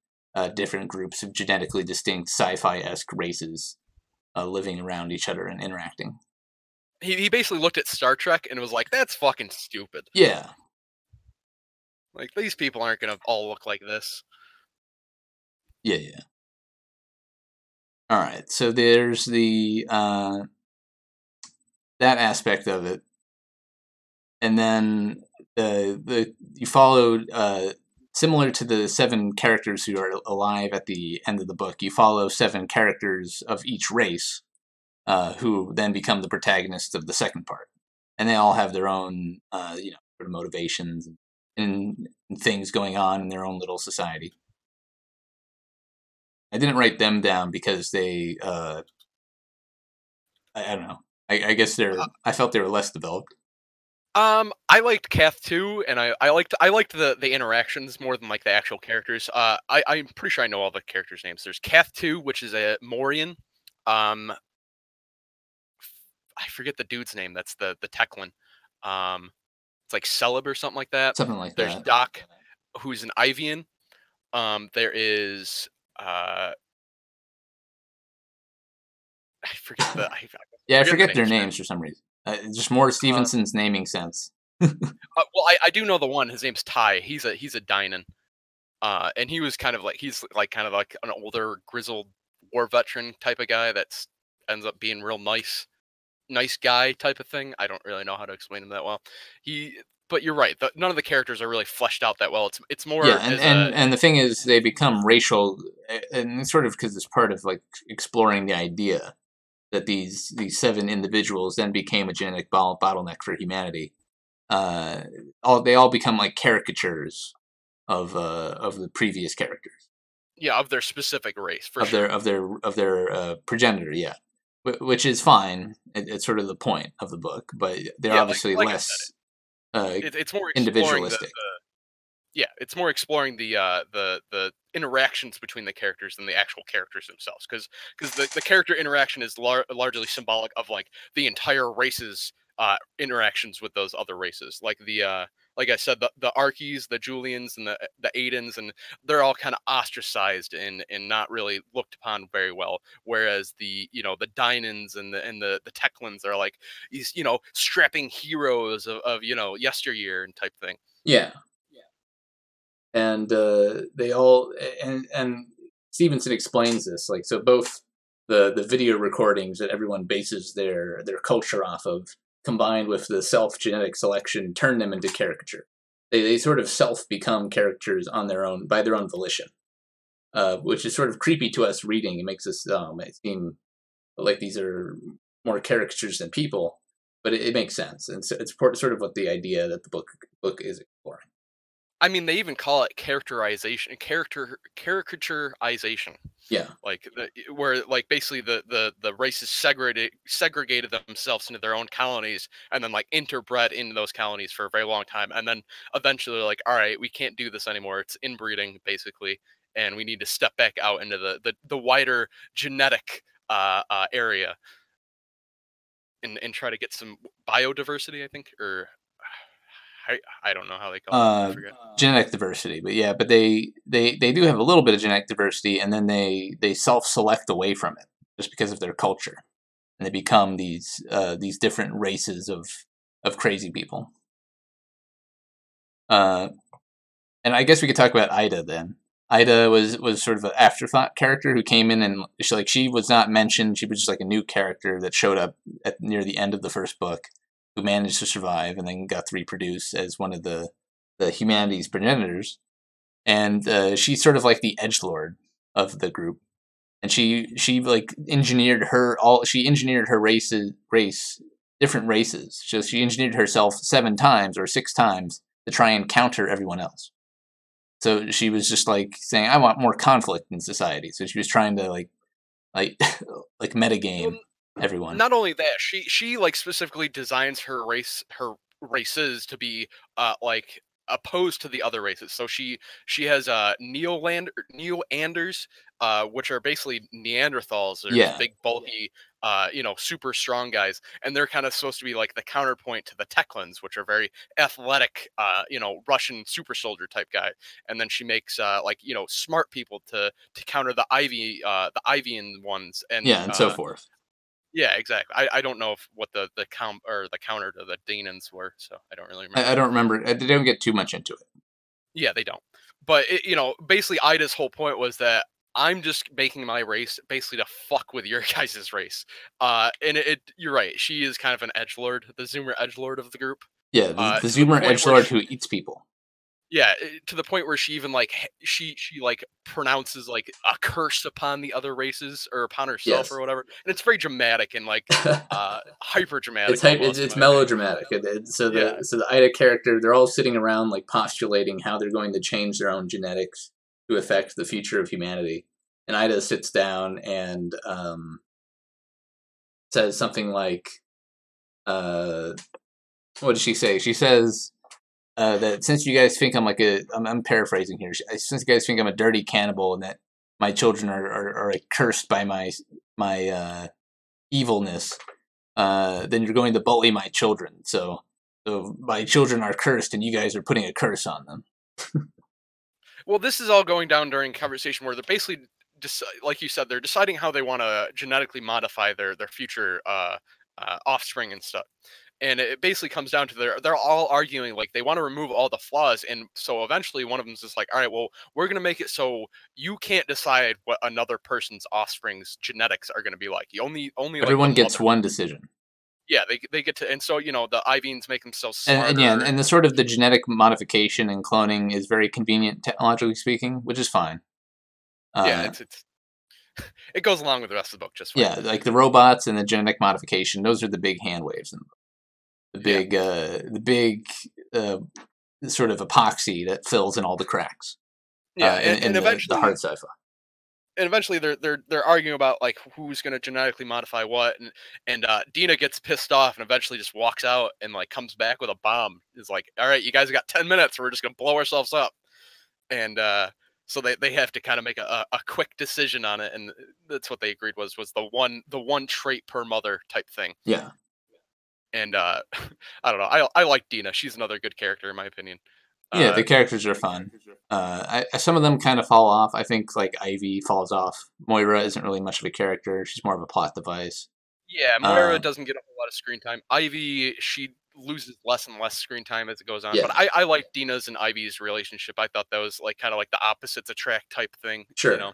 different groups of genetically distinct sci-fi-esque races living around each other and interacting. He basically looked at Star Trek and was like, "That's fucking stupid. Yeah. Like, these people aren't gonna all look like this." Yeah. All right. So there's the that aspect of it, and then you followed similar to the 7 characters who are alive at the end of the book. You follow 7 characters of each race, who then become the protagonists of the second part, and they all have their own sort of motivations and things going on in their own little society. I didn't write them down because they I don't know. I guess I felt they were less developed. I liked Kath too, and I liked the interactions more than like the actual characters. I'm pretty sure I know all the characters' names. There's Kath 2, which is a Morian. I forget the dude's name. That's the Teclan. It's like Celeb or something like that. Something like There's that. Doc, who's an Ivian. There is I forget the Yeah, I forget the their names, man. names for some reason. Just more Stevenson's naming sense. Well, I do know the one. His name's Ty. He's a Dynan. And he was kind of like he's like kind of like an older grizzled war veteran type of guy that's ends up being real nice guy type of thing. I don't really know how to explain him that well. But you're right. None of the characters are really fleshed out that well. It's more Yeah, and the thing is, they become racial, and it's sort of because it's part of like exploring the idea that these 7 individuals then became a genetic bottleneck for humanity. They all become like caricatures of the previous characters. Yeah, of their specific race, for of sure. Of their progenitor, yeah, which is fine. It's sort of the point of the book, but they're obviously like less it's more individualistic. It's more exploring the interactions between the characters than the actual characters themselves, because the character interaction is largely symbolic of like the entire race's interactions with those other races, like I said, the Archies, the Julians, and the Aidens, and they're all kind of ostracized and not really looked upon very well. Whereas the the Dynans and the Teclans are like these strapping heroes of yesteryear and type thing. Yeah, and they all and Stevenson explains this, like, so both the video recordings that everyone bases their culture off of, combined with the self genetic selection, turn them into caricature. They sort of self become characters on their own by their own volition, which is sort of creepy to us reading. It makes us seem like these are more caricatures than people, but it makes sense, and so it's sort of what the idea that the book is exploring. I mean, they even call it caricaturization. Yeah. Like where like basically the races segregated themselves into their own colonies and then like interbred into those colonies for a very long time, and then eventually like, all right, we can't do this anymore. It's inbreeding basically, and we need to step back out into the wider genetic area and try to get some biodiversity, I think, or I don't know how they call it. I forget. Genetic diversity, but yeah, but they do have a little bit of genetic diversity, and then they self-select away from it just because of their culture, and they become these different races of crazy people. And I guess we could talk about Ida then. Ida was sort of an afterthought character who came in, and she was not mentioned. She was just like a new character that showed up near the end of the first book, who managed to survive and then got to reproduce as one of the humanity's progenitors. And she's sort of like the edgelord of the group. And she like engineered her race different races. So she engineered herself 7 times or 6 times to try and counter everyone else. So she was just like saying, I want more conflict in society. So she was trying to like metagame everyone. Not only that, she like specifically designs her races to be like opposed to the other races. So she has Neal Anders, which are basically Neanderthals. They're just big, bulky, super strong guys, and they're kind of supposed to be like the counterpoint to the Teklins, which are very athletic, Russian super soldier type guy. And then she makes smart people to counter the Ivian ones, and Yeah, and so forth. yeah, exactly. I don't know what the counter to the Danans were, so I don't really remember. I don't remember. They don't get too much into it. Yeah, they don't. But basically, Ida's whole point was that I'm just making my race basically to fuck with your guys' race. And you're right. She is kind of an edgelord, the Zoomer edgelord of the group. Yeah, the To the Zoomer point where edgelord who eats people. yeah, to the point where she even like she like pronounces like a curse upon the other races or upon herself Yes. or whatever, and it's very dramatic and like hyper dramatic. It's melodramatic. So Yeah, the Ida character, they're all sitting around like postulating how they're going to change their own genetics to affect the future of humanity. And Ida sits down and says something like, what does she say? She says that since you guys think I'm like I'm paraphrasing here. Since you guys think I'm a dirty cannibal and that my children are cursed by my evilness, then you're going to bully my children. So my children are cursed, and you guys are putting a curse on them. well, this is all going down during conversation where they're basically, like you said, they're deciding how they want to genetically modify their future offspring and stuff. And it basically comes down to they're all arguing like they want to remove all the flaws, and so eventually one of them's just like, all right, well, we're gonna make it so you can't decide what another person's offspring's genetics are gonna be like. You only Everyone like the gets mother. one decision. Yeah, they get to, and so the Ivians make themselves And, smarter. and yeah, and the sort of the genetic modification and cloning is very convenient technologically speaking, which is fine. Yeah, it's it goes along with the rest of the book just fine. Yeah, like the robots and the genetic modification; those are the big hand waves in the book. The big sort of epoxy that fills in all the cracks. Yeah, in and eventually the hard sci-fi. And eventually they're arguing about like who's going to genetically modify what, and Dina gets pissed off and eventually just walks out and like comes back with a bomb. Is like, all right, you guys got 10 minutes. We're just going to blow ourselves up. And so they have to kind of make a quick decision on it, and that's what they agreed was the one trait per mother type thing. Yeah. And I don't know. I like Dina. She's another good character in my opinion. Yeah, the characters are fun. Some of them kind of fall off. I think like Ivy falls off. Moira isn't really much of a character. She's more of a plot device. Yeah, Moira doesn't get a whole lot of screen time. Ivy, she loses less and less screen time as it goes on. Yeah. But I like Dina's and Ivy's relationship. I thought that was like kind of like the opposites attract type thing. Sure.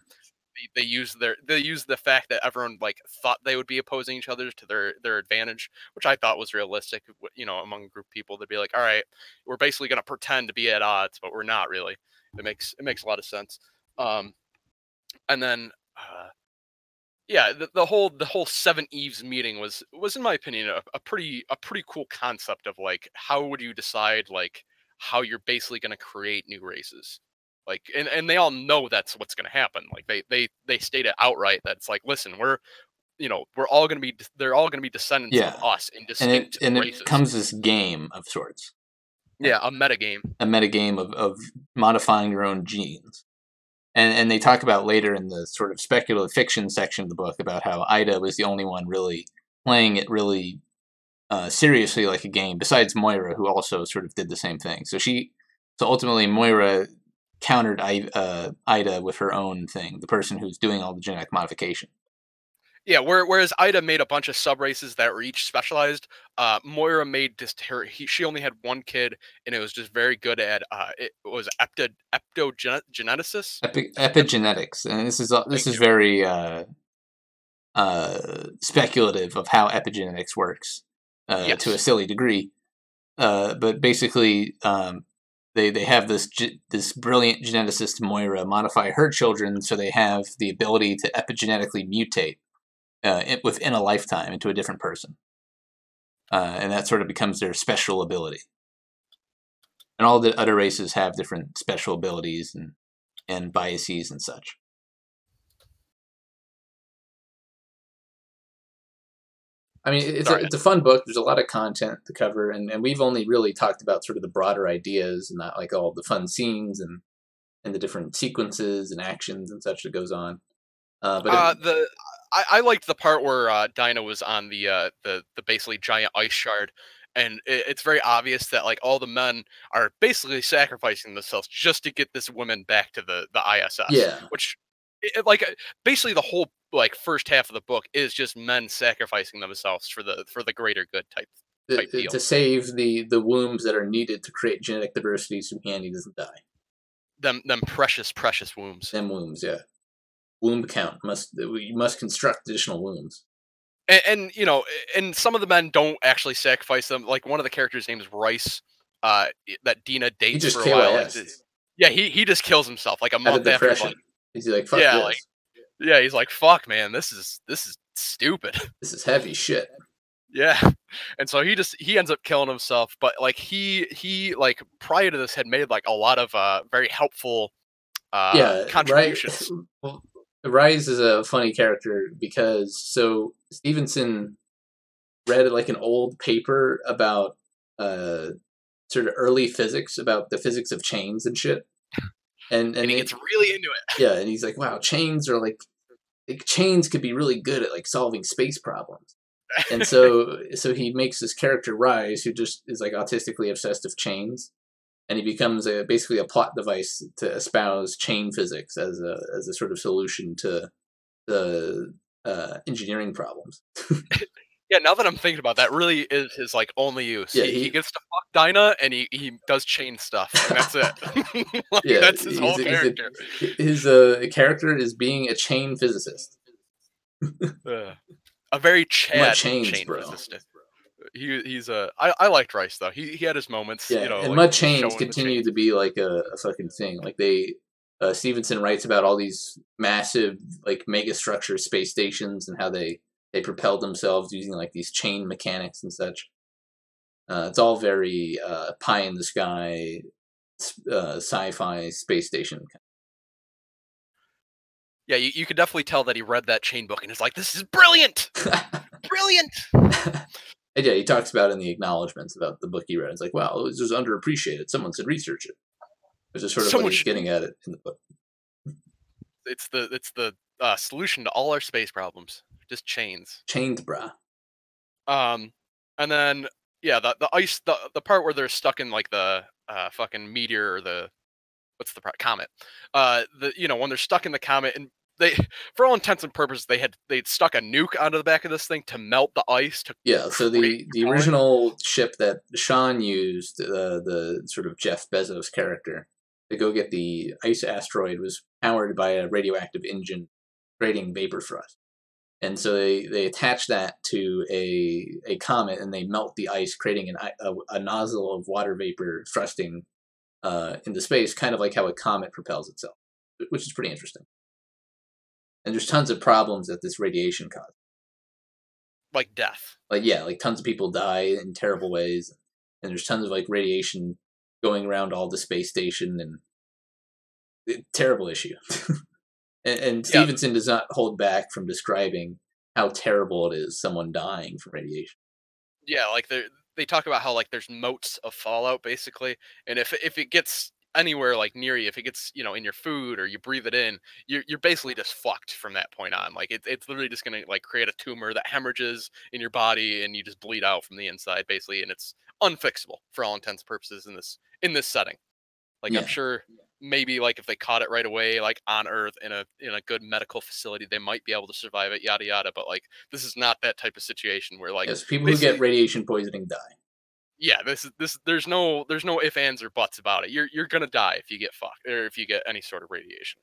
They use the fact that everyone like thought they would be opposing each other to their advantage, which I thought was realistic. Among a group of people, they'd be like, all right, we're basically going to pretend to be at odds, but we're not really. It makes a lot of sense. And then yeah, the whole Seveneves meeting was in my opinion a pretty cool concept of like how would you decide like how you're basically going to create new races. Like, and they all know that's what's going to happen. Like they state it outright that it's like, listen, we're all going to be, they're all going to be descendants of us in distinct races. It comes this game of sorts. Yeah, a metagame. A metagame of modifying your own genes. And they talk about later in the sort of speculative fiction section of the book about how Ida was the only one really playing it really seriously like a game, besides Moira, who also sort of did the same thing. So ultimately Moira countered Ida with her own thing, the person who's doing all the genetic modification. Yeah, whereas Ida made a bunch of sub races that were each specialized, Moira made she only had one kid, and it was just very good at it was eptogenetics. Epigenetics, and this is very speculative of how epigenetics works to a silly degree, but basically they have this brilliant geneticist Moira modify her children so they have the ability to epigenetically mutate within a lifetime into a different person. And that sort of becomes their special ability. And all the other races have different special abilities and biases and such. I mean, it's a fun book. There's a lot of content to cover, and we've only really talked about sort of the broader ideas and not like all the fun scenes and the different sequences and actions and such that goes on. I liked the part where Dinah was on the basically giant ice shard, and it's very obvious that like all the men are basically sacrificing themselves just to get this woman back to the ISS, Yeah, which like basically the whole like first half of the book is just men sacrificing themselves for the greater good type deal. to save the wombs that are needed to create genetic diversity so humanity doesn't die. Them precious wombs. Them wombs, yeah. Womb count you must construct additional wombs. And you know, and some of the men don't actually sacrifice them. Like one of the characters' name is Rice, that Dina He dates just for a while. Like, KYS yeah, he just kills himself like a out of month after. depression. Like, He's like, fuck yeah, like this. yeah, he's like, fuck, man, this is stupid. This is heavy shit. Yeah, and so he ends up killing himself. But like he like prior to this had made like a lot of very helpful Yeah, right. contributions. Well, Rise is a funny character because Stevenson read like an old paper about sort of early physics, about the physics of chains and shit. And he gets really into it. Yeah, and he's like, wow, chains are like chains could be really good at like solving space problems. And so he makes this character Rise, who just is like autistically obsessed with chains, and he becomes basically a plot device to espouse chain physics as a sort of solution to the engineering problems. Yeah, now that I'm thinking about that, really is his like only use. Yeah, He gets to fuck Dinah and he does chain stuff, and that's it. Like, yeah, that's his whole character. His character is being a chain physicist. A very Chad chains, chain bro. physicist. He's I liked Rice though. He had his moments. Yeah, you know, and like, mud chains showing the continue chains. to be like a fucking thing. Like Stevenson writes about all these massive like mega structure space stations and how they propelled themselves using like these chain mechanics and such. It's all very pie in the sky, sci-fi space station. Yeah, you could definitely tell that he read that chain book and is like, "This is brilliant, brilliant." And yeah, he talks about in the acknowledgments about the book he read. It's like, wow, it was just underappreciated. Someone should research it. Which is sort of what he's getting at it in the book. It's the solution to all our space problems. Just chains. Chains, brah. And then yeah, the ice, the part where they're stuck in like the fucking meteor or the what's the comet. You know, when they're stuck in the comet and they, for all intents and purposes, they'd stuck a nuke onto the back of this thing to melt the ice. Yeah, so the original ship that Sean used, the sort of Jeff Bezos character, to go get the ice asteroid was powered by a radioactive engine creating vapor thrust. And so they attach that to a comet and they melt the ice, creating a nozzle of water vapor thrusting into space, kind of like how a comet propels itself, which is pretty interesting. And there's tons of problems that this radiation causes. Like death. Like, yeah, like tons of people die in terrible ways. And there's tons of like radiation going around all the space station, and terrible issue. and Stevenson does not hold back from describing how terrible it is, someone dying from radiation. Yeah, like they talk about how like there's motes of fallout basically, and if it gets anywhere like near you, if it gets, you know, in your food or you breathe it in, you're basically just fucked from that point on. Like it's literally just gonna like create a tumor that hemorrhages in your body and you just bleed out from the inside basically, and it's unfixable for all intents and purposes in this setting. Like, yeah. I'm sure maybe like if they caught it right away, like on Earth in a good medical facility, they might be able to survive it, yada yada. But like this is not that type of situation where like, yes, people who get radiation poisoning die. Yeah, there's no ifs, ands, or buts about it. You're gonna die if you get fucked or if you get any sort of radiation.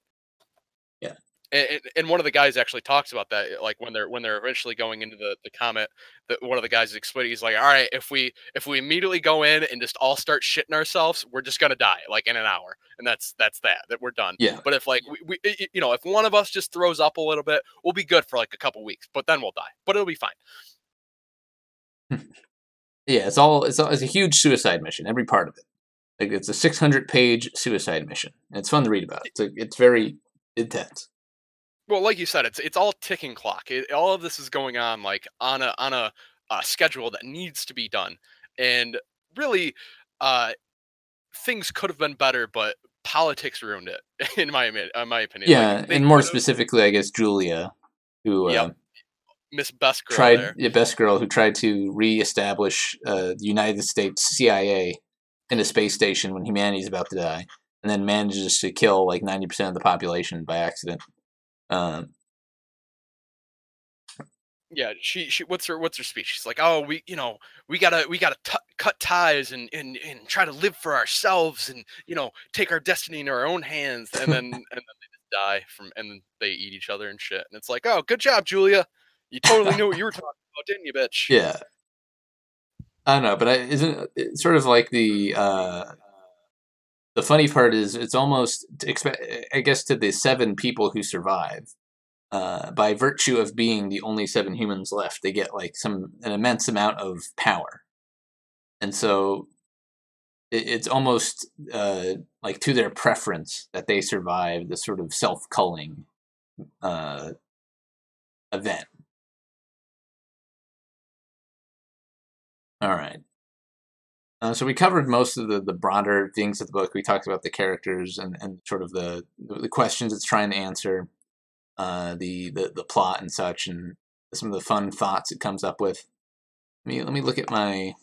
Yeah. And one of the guys actually talks about that, like when they're eventually going into the comet, that one of the guys is explaining, he's like, all right, if we immediately go in and just all start shitting ourselves, we're just gonna die like in an hour, and that's that we're done. Yeah. But if like we you know, if one of us just throws up a little bit, we'll be good for like a couple weeks, but then we'll die, but it'll be fine. Yeah, it's a huge suicide mission, every part of it. Like it's a 600-page suicide mission, and it's fun to read about. It's very intense. Well, like you said, it's all ticking clock. All of this is going on like on a schedule that needs to be done, and really, things could have been better, but politics ruined it, in my opinion. Yeah, like, and more specifically, I guess Julia, who yep. Miss Best Girl there. Best Girl, who tried to reestablish the United States CIA in a space station when humanity's about to die, and then manages to kill like 90% of the population by accident. Yeah, she what's her speech? She's like, oh, we gotta cut ties and try to live for ourselves and take our destiny in our own hands, and then they just die and then they eat each other and shit, and it's like, oh, good job, Julia, you totally knew what you were talking about, didn't you, bitch? Yeah, I don't know, but isn't it sort of like the funny part is it's almost I guess to the 7 people who survive. By virtue of being the only 7 humans left, they get like an immense amount of power, and so it's almost like to their preference that they survive the sort of self-culling event. All right. So we covered most of the broader things of the book. We talked about the characters and sort of the questions it's trying to answer. The plot and such, and some of the fun thoughts it comes up with. Let me look at some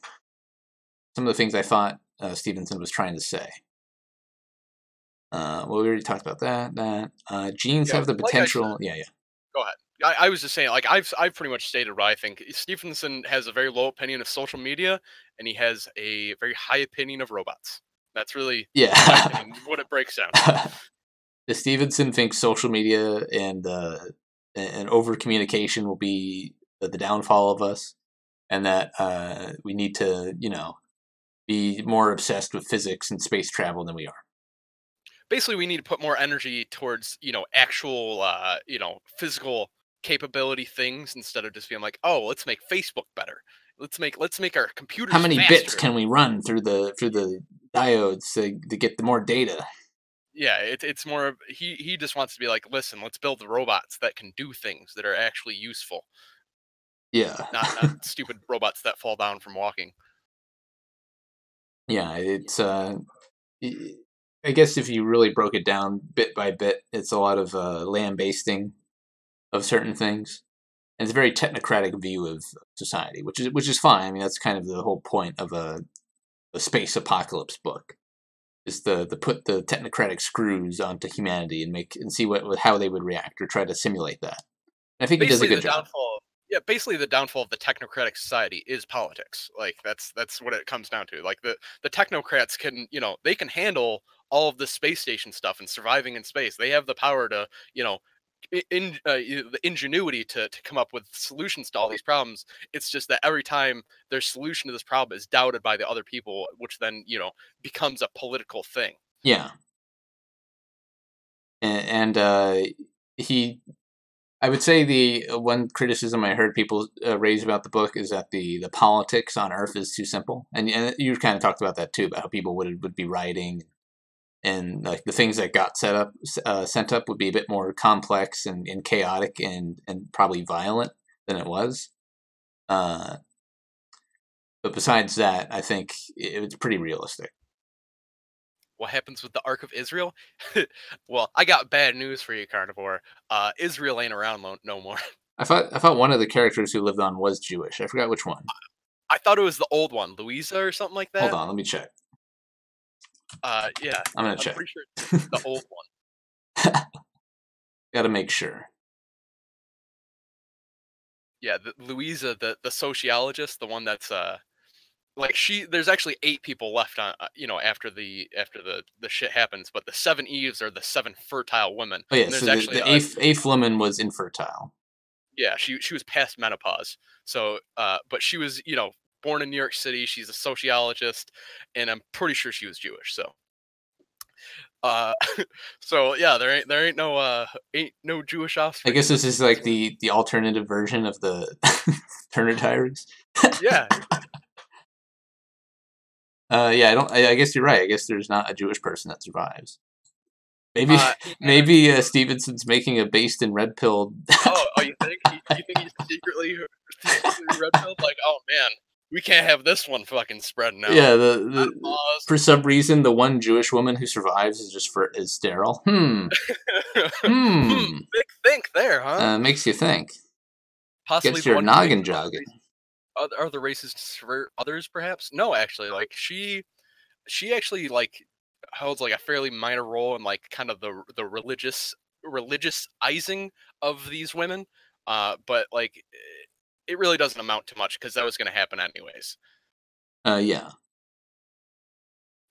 of the things I thought Stephenson was trying to say. Well, we already talked about that. Genes have the potential. Yeah. Go ahead. I was just saying, like, I've pretty much stated what I think. Stephenson has a very low opinion of social media, and he has a very high opinion of robots. That's really my opinion, what it breaks down to. Stephenson thinks social media and over communication will be the downfall of us, and that we need to, be more obsessed with physics and space travel than we are. Basically, we need to put more energy towards, actual, physical capability things instead of just being like, oh, let's make Facebook better. Let's make our computers. How many faster. bits can we run through the diodes to get the more data? Yeah, it's more of he just wants to be like, listen, let's build the robots that can do things that are actually useful. Yeah. Not stupid robots that fall down from walking. Yeah, it's I guess if you really broke it down bit by bit, it's a lot of lambasting of certain things. And it's a very technocratic view of society, which is fine. I mean, that's kind of the whole point of a space apocalypse book. Is the put the technocratic screws onto humanity and see how they would react or try to simulate that. And I think he does a good job. Yeah, basically the downfall of the technocratic society is politics. Like that's what it comes down to. Like the technocrats can, they can handle all of the space station stuff and surviving in space. They have the power to, the ingenuity to come up with solutions to all these problems. It's just that every time their solution to this problem is doubted by the other people, which then becomes a political thing. Yeah, and I would say the one criticism I heard people raise about the book is that the politics on Earth is too simple, and you kind of talked about that too, about how people would be writing. And like the things that got sent up would be a bit more complex and chaotic and probably violent than it was. But besides that, I think it's pretty realistic. What happens with the Ark of Israel? Well, I got bad news for you, Carnivore. Israel ain't around no more. I thought one of the characters who lived on was Jewish. I forgot which one. I thought it was the old one, Louisa or something like that. Hold on, let me check. Yeah, I'm gonna check. Pretty sure it's the old one. Gotta make sure. Yeah, Louisa, the sociologist, the one that's there's actually 8 people left on after the shit happens, but the Seveneves are the 7 fertile women. Oh yeah, so the eighth woman was infertile. Yeah, she was past menopause. So but she was, born in New York City. She's a sociologist, and I'm pretty sure she was Jewish. So so yeah, there ain't no Jewish offspring. I guess this is like the alternative version of the Turner Diaries. Yeah. Yeah, I guess you're right. I guess there's not a Jewish person that survives. Maybe Stevenson's making a based in red pill. Oh, you think? You think he's secretly red pilled? Like, oh man, we can't have this one fucking spreading out. Yeah, for some reason, the one Jewish woman who survives is sterile. Big think there, huh? Makes you think. possibly Gets the your one who makes noggin jogging. other races for others, perhaps. No, actually, like she actually like holds like a fairly minor role in like kind of the religiousizing of these women. But like it really doesn't amount to much because that was going to happen anyways. Yeah.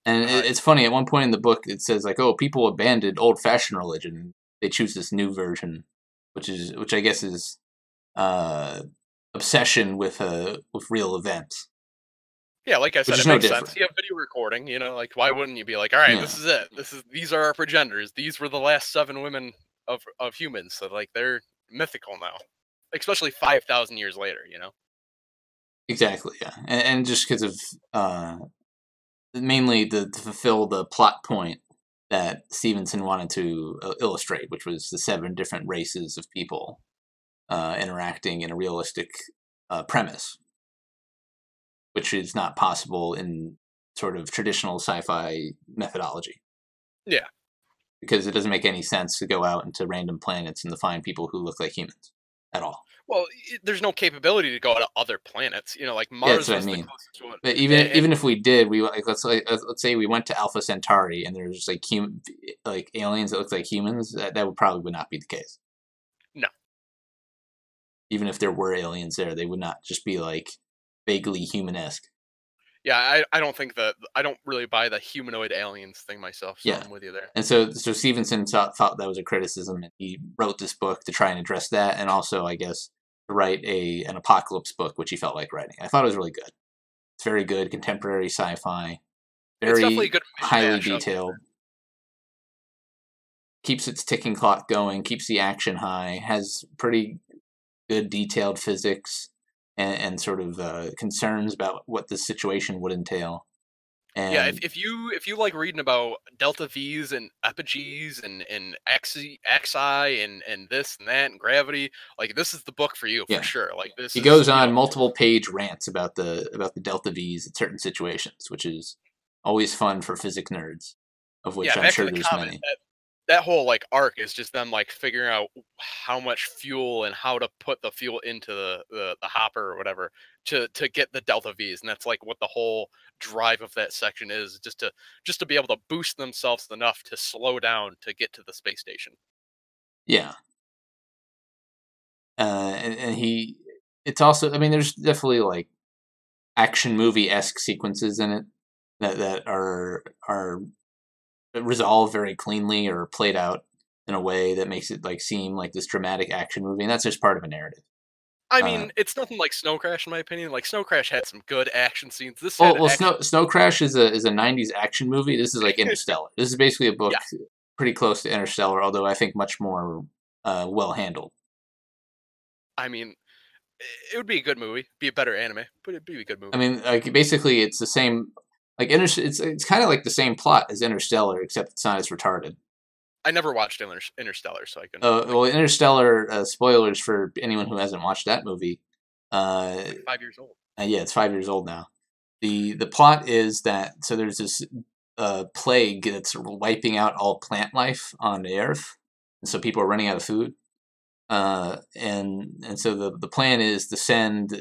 And Uh, it's funny, at one point in the book, it says, like, oh, people abandoned old-fashioned religion. They choose this new version, which I guess is uh, obsession with real events, yeah, like I which said, is it no makes sense. different. You have video recording, you know, like why wouldn't you be like, all right, Yeah, this is it. These are our progenitors. These were the last 7 women of humans. So like they're mythical now, especially 5,000 years later. You know. exactly, yeah. And just because of mainly to fulfill the plot point that Stevenson wanted to illustrate, which was the 7 different races of people interacting in a realistic premise, which is not possible in sort of traditional sci-fi methodology, Yeah. because it doesn't make any sense to go out into random planets and to find people who look like humans at all. Well, there's no capability to go to other planets. You know, like Yeah, that's Mars what I was the mean. closest one, But and even if we did, we like let's say we went to Alpha Centauri and there's like aliens that look like humans. That would not be the case. no. Even if there were aliens there, they would not just be like vaguely human-esque. Yeah, I don't think I don't really buy the humanoid aliens thing myself. So Yeah. I'm with you there. And so Stevenson thought that was a criticism, and he wrote this book to try and address that, and also, I guess, to write an apocalypse book, which he felt like writing. I thought it was really good. It's very good, contemporary sci-fi, It's definitely a very good highly mishmash of detailed, keeps its ticking clock going, keeps the action high, has pretty good detailed physics and sort of concerns about what the situation would entail. Yeah, And if you like reading about delta V's and epigees and xi and this and that and gravity, like this is the book for you for yeah, sure. Like this he is goes you on know multiple page rants about the delta V's in certain situations, which is always fun for physics nerds, of which yeah. I'm Back to sure the there's comet. many. That whole like arc is just them like figuring out how much fuel and how to put the fuel into the hopper or whatever to get the delta V's, and that's like what the whole drive of that section is, just to be able to boost themselves enough to slow down to get to the space station. Yeah, and it's also, I mean, there's definitely like action movie esque sequences in it that are resolved very cleanly or played out in a way that makes it like seem like this dramatic action movie, and that's just part of a narrative. I Uh, mean, it's nothing like Snow Crash in my opinion. Like Snow Crash had some good action scenes. This had well, action. Snow Crash is a '90s action movie. This is like Interstellar. This is basically a book Yeah, pretty close to Interstellar, although I think much more well handled. I mean, it would be a good movie, be a better anime, but it'd be a good I movie. mean, like basically, it's the same. Like it's kind of like the same plot as Interstellar, except it's not as retarded. I never watched Interstellar, so I couldn't. Well, Interstellar, spoilers for anyone who hasn't watched that movie. It's like 5 years old. Yeah, it's 5 years old now. The plot is that so there's this plague that's wiping out all plant life on the Earth, and so people are running out of food. And so the plan is to send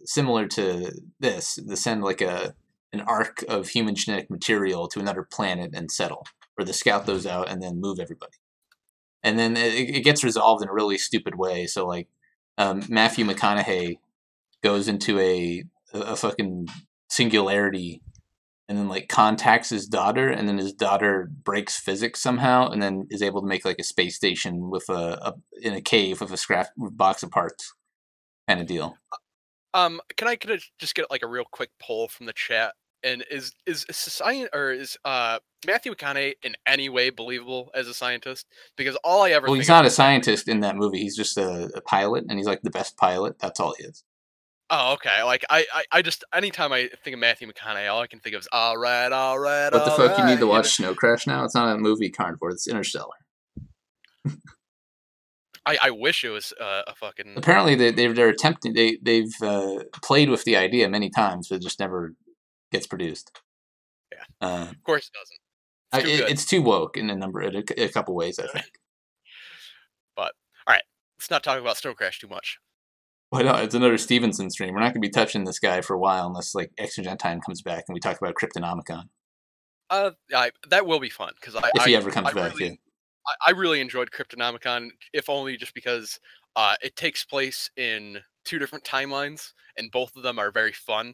similar to this, to send like an arc of human genetic material to another planet and settle, or to scout those out and then move everybody. And then it gets resolved in a really stupid way. So like Matthew McConaughey goes into a fucking singularity and then like contacts his daughter, and then his daughter breaks physics somehow and then is able to make like a space station with in a cave with a scrap box of parts kind of deal. Can I just get like a real quick poll from the chat? And is science or is Matthew McConaughey in any way believable as a scientist? Because all I ever Well, think he's of not a is Matthew. scientist in that movie. He's just a pilot, and he's like the best pilot. That's all he is. Oh, okay. Like I just anytime I think of Matthew McConaughey, all I can think of is all right, all right, What the all fuck? You need right. to You know, watch Snow Crash now? It's not a movie, Carnivore. It's Interstellar. I wish it was a fucking. Apparently, they're attempting. They've played with the idea many times, but it just never gets produced. Yeah, Uh, of course it doesn't. It's too good. it's too woke in a couple ways, I think. But all right, let's not talk about Snow Crash too much. Why not? It's another Stephenson stream. We're not going to be touching this guy for a while unless like Exargentine comes back and we talk about Cryptonomicon. That will be fun because If he ever comes I back, really yeah. I really enjoyed Cryptonomicon, if only just because it takes place in two different timelines, and both of them are very fun.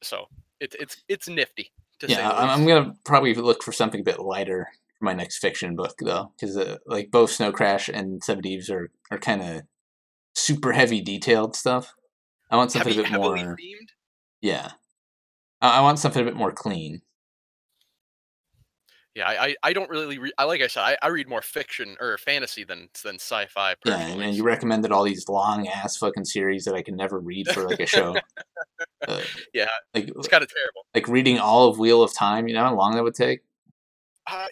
So it's nifty to say Yeah, the I'm least. gonna probably look for something a bit lighter for my next fiction book, though, because like both Snow Crash and Seveneves are kind of super heavy, detailed stuff. I want something a bit Heavily more. themed. Yeah, I want something a bit more clean. Yeah, I don't really read. Like I said, I read more fiction or fantasy than sci-fi Yeah, personally. and you So. recommended all these long ass fucking series that I can never read for like a show. Uh, Yeah, like it's kind of terrible. like reading all of Wheel of Time. You know how long that would take?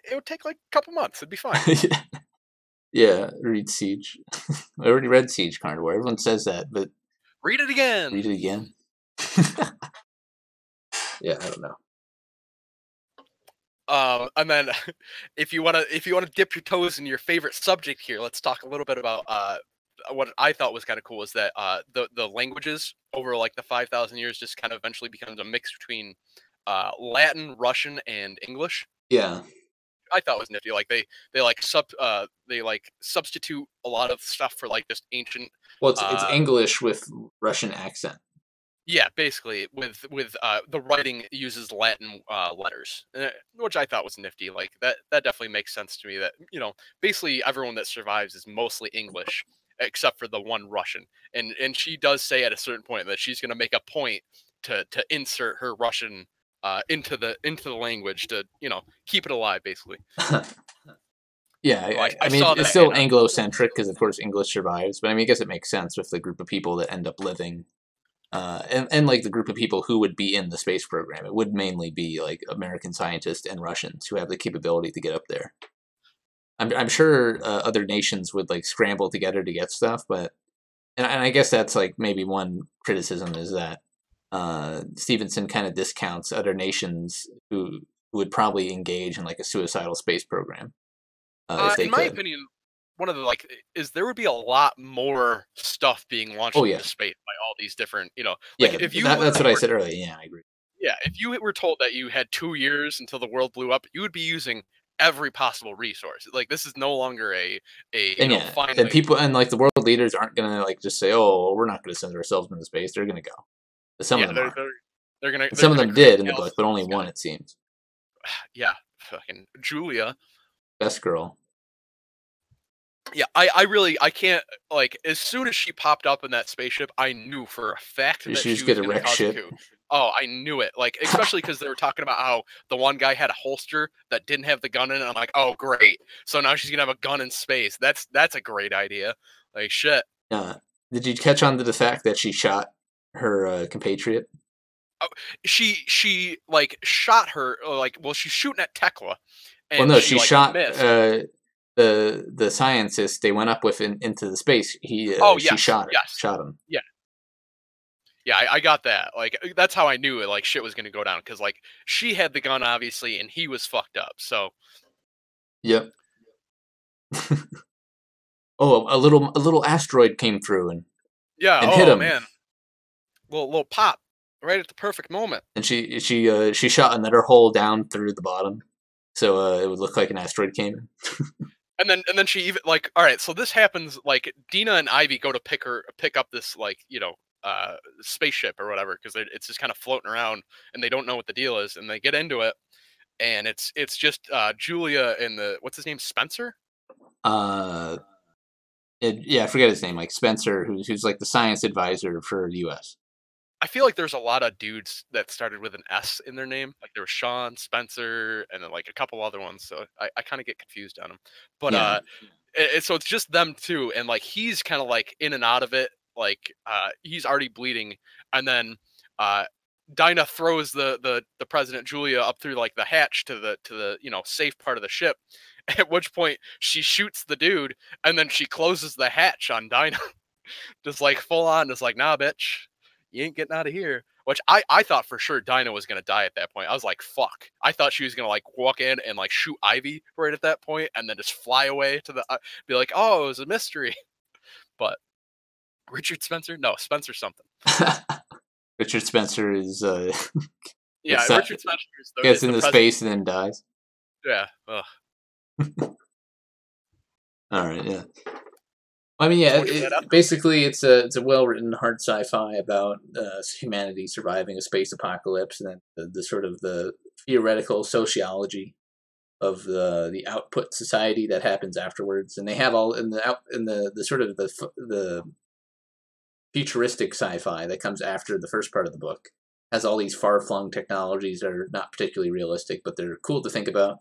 It would take like a couple months. It'd be fine. Yeah, read Siege. I already read Siege Carnivore. Everyone says that, but Read it again. read it again. Yeah, I don't know. And then if you wanna dip your toes in your favorite subject here, let's talk a little bit about what I thought was kind of cool is that the languages over like the 5,000 years just kind of eventually becomes a mix between Latin, Russian, and English. Yeah. I thought was nifty. Like they like substitute a lot of stuff for like just ancient. Well, it's Uh, English with Russian accent. yeah, basically with the writing uses Latin letters, which I thought was nifty. Like that definitely makes sense to me. That basically everyone that survives is mostly English, except for the one Russian. And she does say at a certain point that she's going to make a point to insert her Russian into the language to keep it alive, basically. Yeah, So I I mean, saw it's that, still and Anglo-centric because, of course, English survives. But I mean, I guess it makes sense with the group of people that end up living, and like the group of people who would be in the space program. It would mainly be like American scientists and Russians who have the capability to get up there. I'm sure other nations would like scramble together to get stuff, but and I guess that's like maybe one criticism is that Stevenson kind of discounts other nations who would probably engage in like a suicidal space program if they in my could. opinion, one of the is there would be a lot more stuff being Oh launched yeah, into space by all these different, like yeah. if you That's what I said earlier. Yeah, I agree. yeah, if you were told that you had 2 years until the world blew up, you would be using every possible resource. Like this is no longer a And yeah, and finite. people and like the world leaders aren't gonna like just say, "Oh, we're not gonna send ourselves into space." They're gonna go. But some of Yeah, them are. And they're some of gonna them create did in the book, but only analysis. one, it seems. Yeah, fucking Julia. Best girl. Yeah, I can't, like, as soon as she popped up in that spaceship, I knew for a fact that She was she was gonna gonna wreck cause a shit. coup. Oh, I knew it. Like, especially because they were talking about how the one guy had a holster that didn't have the gun in it. I'm like, oh great. So now she's gonna have a gun in space. That's a great idea. Like shit. Uh, did you catch on to the fact that she shot her compatriot? Oh, she like shot her like well she's shooting at Tekla Well, and no, she she like shot missed. the scientist they went up with into the space. Oh She yes, shot her, yes. shot him. Yeah. Yeah, I got that. Like that's how I knew it. Like shit was gonna go down because like she had the gun obviously, and he was fucked up. So Yep. Oh, a little asteroid came through yeah. and hit Oh him, man, little pop right at the perfect moment. and she shot another hole down through the bottom, so it would look like an asteroid came in. And then she even like all right. So this happens like Dina and Ivy go to pick up this like spaceship or whatever because it's just kind of floating around and they don't know what the deal is and they get into it and it's just Julia and the what's his name Spencer. Uh, yeah, I forget his name, like Spencer, who's like the science advisor for the U.S. I feel like there's a lot of dudes that started with an S in their name. Like there was Sean, Spencer, and then like a couple other ones. So I kind of get confused on them. But Yeah, so it's just them two, and like he's kind of like in and out of it. Like he's already bleeding, and then uh, Dinah throws the President Julia up through like the hatch to the safe part of the ship. At which point she shoots the dude, and then she closes the hatch on Dinah, just like full on, just like nah, bitch, you ain't getting out of here. Which I thought for sure Dinah was gonna die at that point. I was like, fuck. I thought she was gonna like walk in and like shoot Ivy right at that point, and then just fly away to the be like, oh, it was a mystery. But Richard Spencer? No, Spencer something. Richard Spencer is Yeah, Richard Spencer is gets the into president. space and then dies. Yeah. Ugh. All right, yeah. I mean, yeah. Basically, it's a well-written hard sci-fi about humanity surviving a space apocalypse, and then the sort of the theoretical sociology of the output society that happens afterwards. And they have all in the sort of the futuristic sci-fi that comes after the first part of the book has all these far-flung technologies that are not particularly realistic, but they're cool to think about.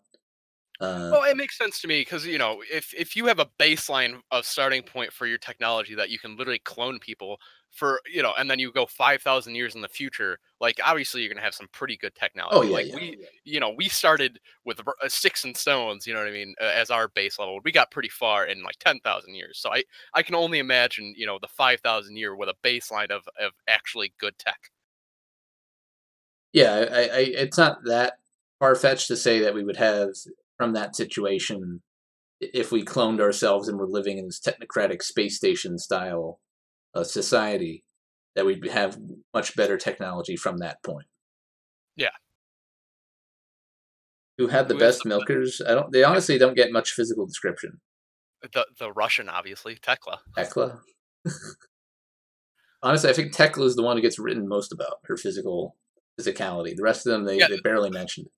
Well, it makes sense to me because if you have a baseline of starting point for your technology that you can literally clone people for, and then you go 5,000 years in the future, like obviously you're gonna have some pretty good technology. Oh yeah, Like we started with sticks and stones, you know what I mean, as our base level. We got pretty far in like 10,000 years. So I can only imagine, the 5,000 year with a baseline of actually good tech. yeah. It's not that far-fetched to say that we would have from that situation if we cloned ourselves and were living in this technocratic space station style society, that we'd have much better technology from that point. Yeah. Who had the Who has best milkers? They honestly don't get much physical description. the Russian, obviously, Tekla. Tekla. Honestly, I think Tekla is the one who gets written most about her physicality. The rest of them they barely mentioned.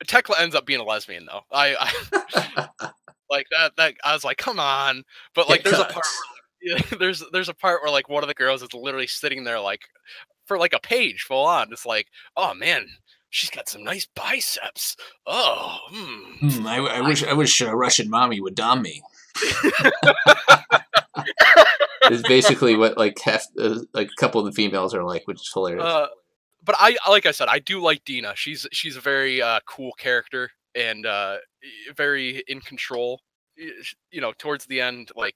Tekla ends up being a lesbian though. I like that I was like, come on. But like there's a part where there's a part where like one of the girls is literally sitting there like for like a page full on. It's like, oh man, she's got some nice biceps. Oh, I wish Russian mommy would dom me. Is basically what like a couple of the females are like, which is hilarious. But like I said, I do like Dina. She's a very cool character and very in control. Towards the end, like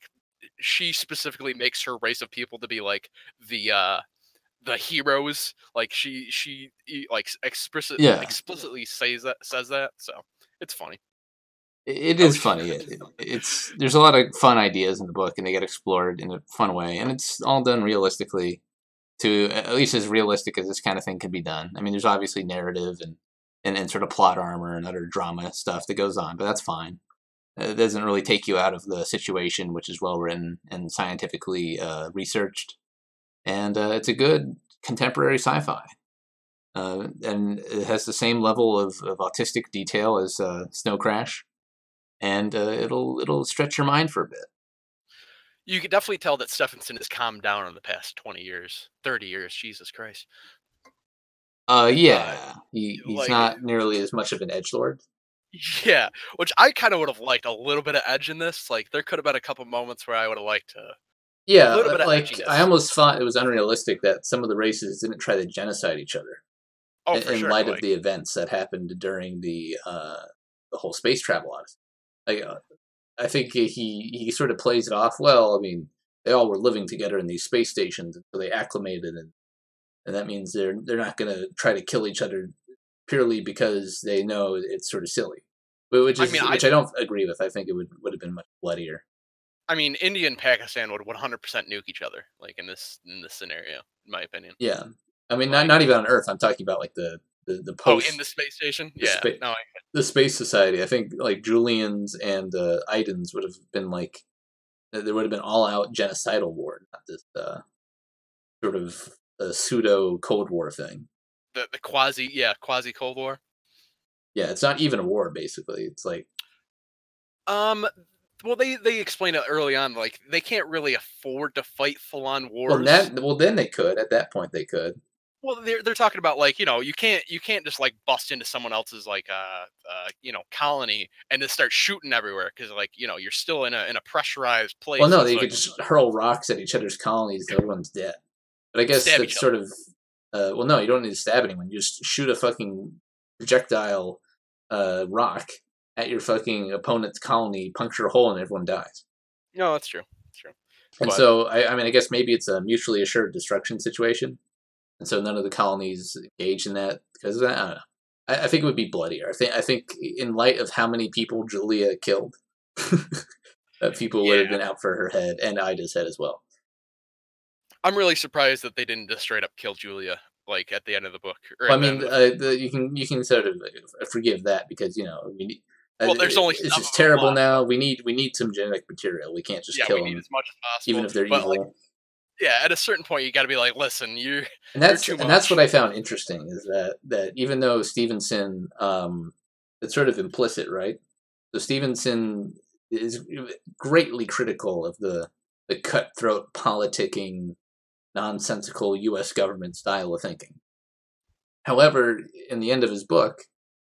she specifically makes her race of people to be like the heroes. Like she like explicitly says that. So it's funny. It is funny. There's a lot of fun ideas in the book, and they get explored in a fun way, and it's all done realistically, to at least as realistic as this kind of thing can be done. I mean, there's obviously narrative and sort of plot armor and other drama stuff that goes on, but that's fine. It doesn't really take you out of the situation, which is well written and scientifically researched, and it's a good contemporary sci-fi. And it has the same level of autistic detail as Snow Crash, and it'll stretch your mind for a bit. You can definitely tell that Stephenson has calmed down in the past 20 years, 30 years. Jesus Christ. Yeah, he's like, not nearly as much of an edgelord. Yeah, which I kind of would have liked a little bit of edge in this. Like, there could have been a couple moments where I would have liked to. Yeah, a little bit of like edginess. I almost thought it was unrealistic that some of the races didn't try to genocide each other. Oh, in light of the events that happened during the whole space travel odyssey. Like, I think he sort of plays it off well. I mean, they all were living together in these space stations until they acclimated, and that means they're not going to try to kill each other purely because they know it's sort of silly. Which I don't agree with. I think it would have been much bloodier. I mean, India and Pakistan would 100% nuke each other, like in this scenario, in my opinion. Yeah, I mean, not even on Earth. I'm talking about like the post. Oh, in the space station. The space society. I think like Julians and Idens would have been like there would have been all out genocidal war, not this sort of pseudo Cold War thing. The quasi Cold War. Yeah, it's not even a war. Basically, it's like. Well, they explain it early on, like they can't really afford to fight full on wars. Well, then they could. At that point, they could. Well, they're talking about like you can't just like bust into someone else's like colony and just start shooting everywhere because like you're still in a pressurized place. Well, no, they could just hurl rocks at each other's colonies and everyone's dead. But I guess that's sort of well, no, you don't need to stab anyone. You just shoot a fucking projectile rock at your fucking opponent's colony, puncture a hole, and everyone dies. No, that's true. That's true. And so, I mean, I guess maybe it's a mutually assured destruction situation. And so none of the colonies engage in that because of that. I don't know. I think it would be bloodier. I think in light of how many people Julia killed, that people would have been out for her head and Ida's head as well. I'm really surprised that they didn't just straight up kill Julia like at the end of the book or Well, at I the mean, end of the. you can sort of forgive that because we need, Well, there's only it's 7 just of them terrible left. now. We need some genetic material. We can't just Yeah, we kill need them, as much as even possible. if they're But like, evil. yeah, at a certain point, you got to be like, listen, you're too And that's what much. I found interesting is that even though Stevenson, it's sort of implicit, right? So Stevenson is greatly critical of the cutthroat politicking, nonsensical U.S. government style of thinking. However, in the end of his book,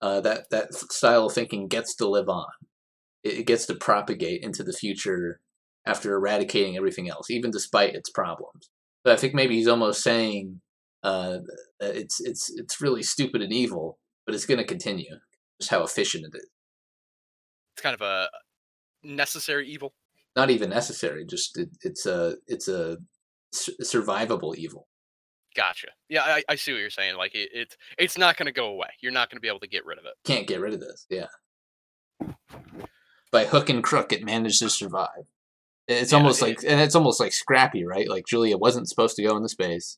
that style of thinking gets to live on. It gets to propagate into the future after eradicating everything else, even despite its problems. But I think maybe he's almost saying that it's really stupid and evil, but it's going to continue. Just how efficient it is. It's kind of a necessary evil. Not even necessary. Just it's a survivable evil. Gotcha. Yeah, I see what you're saying. Like it's not going to go away. You're not going to be able to get rid of it. Can't get rid of this. Yeah. By hook and crook, it managed to survive. It's almost like Scrappy, right? Like Julia wasn't supposed to go into space.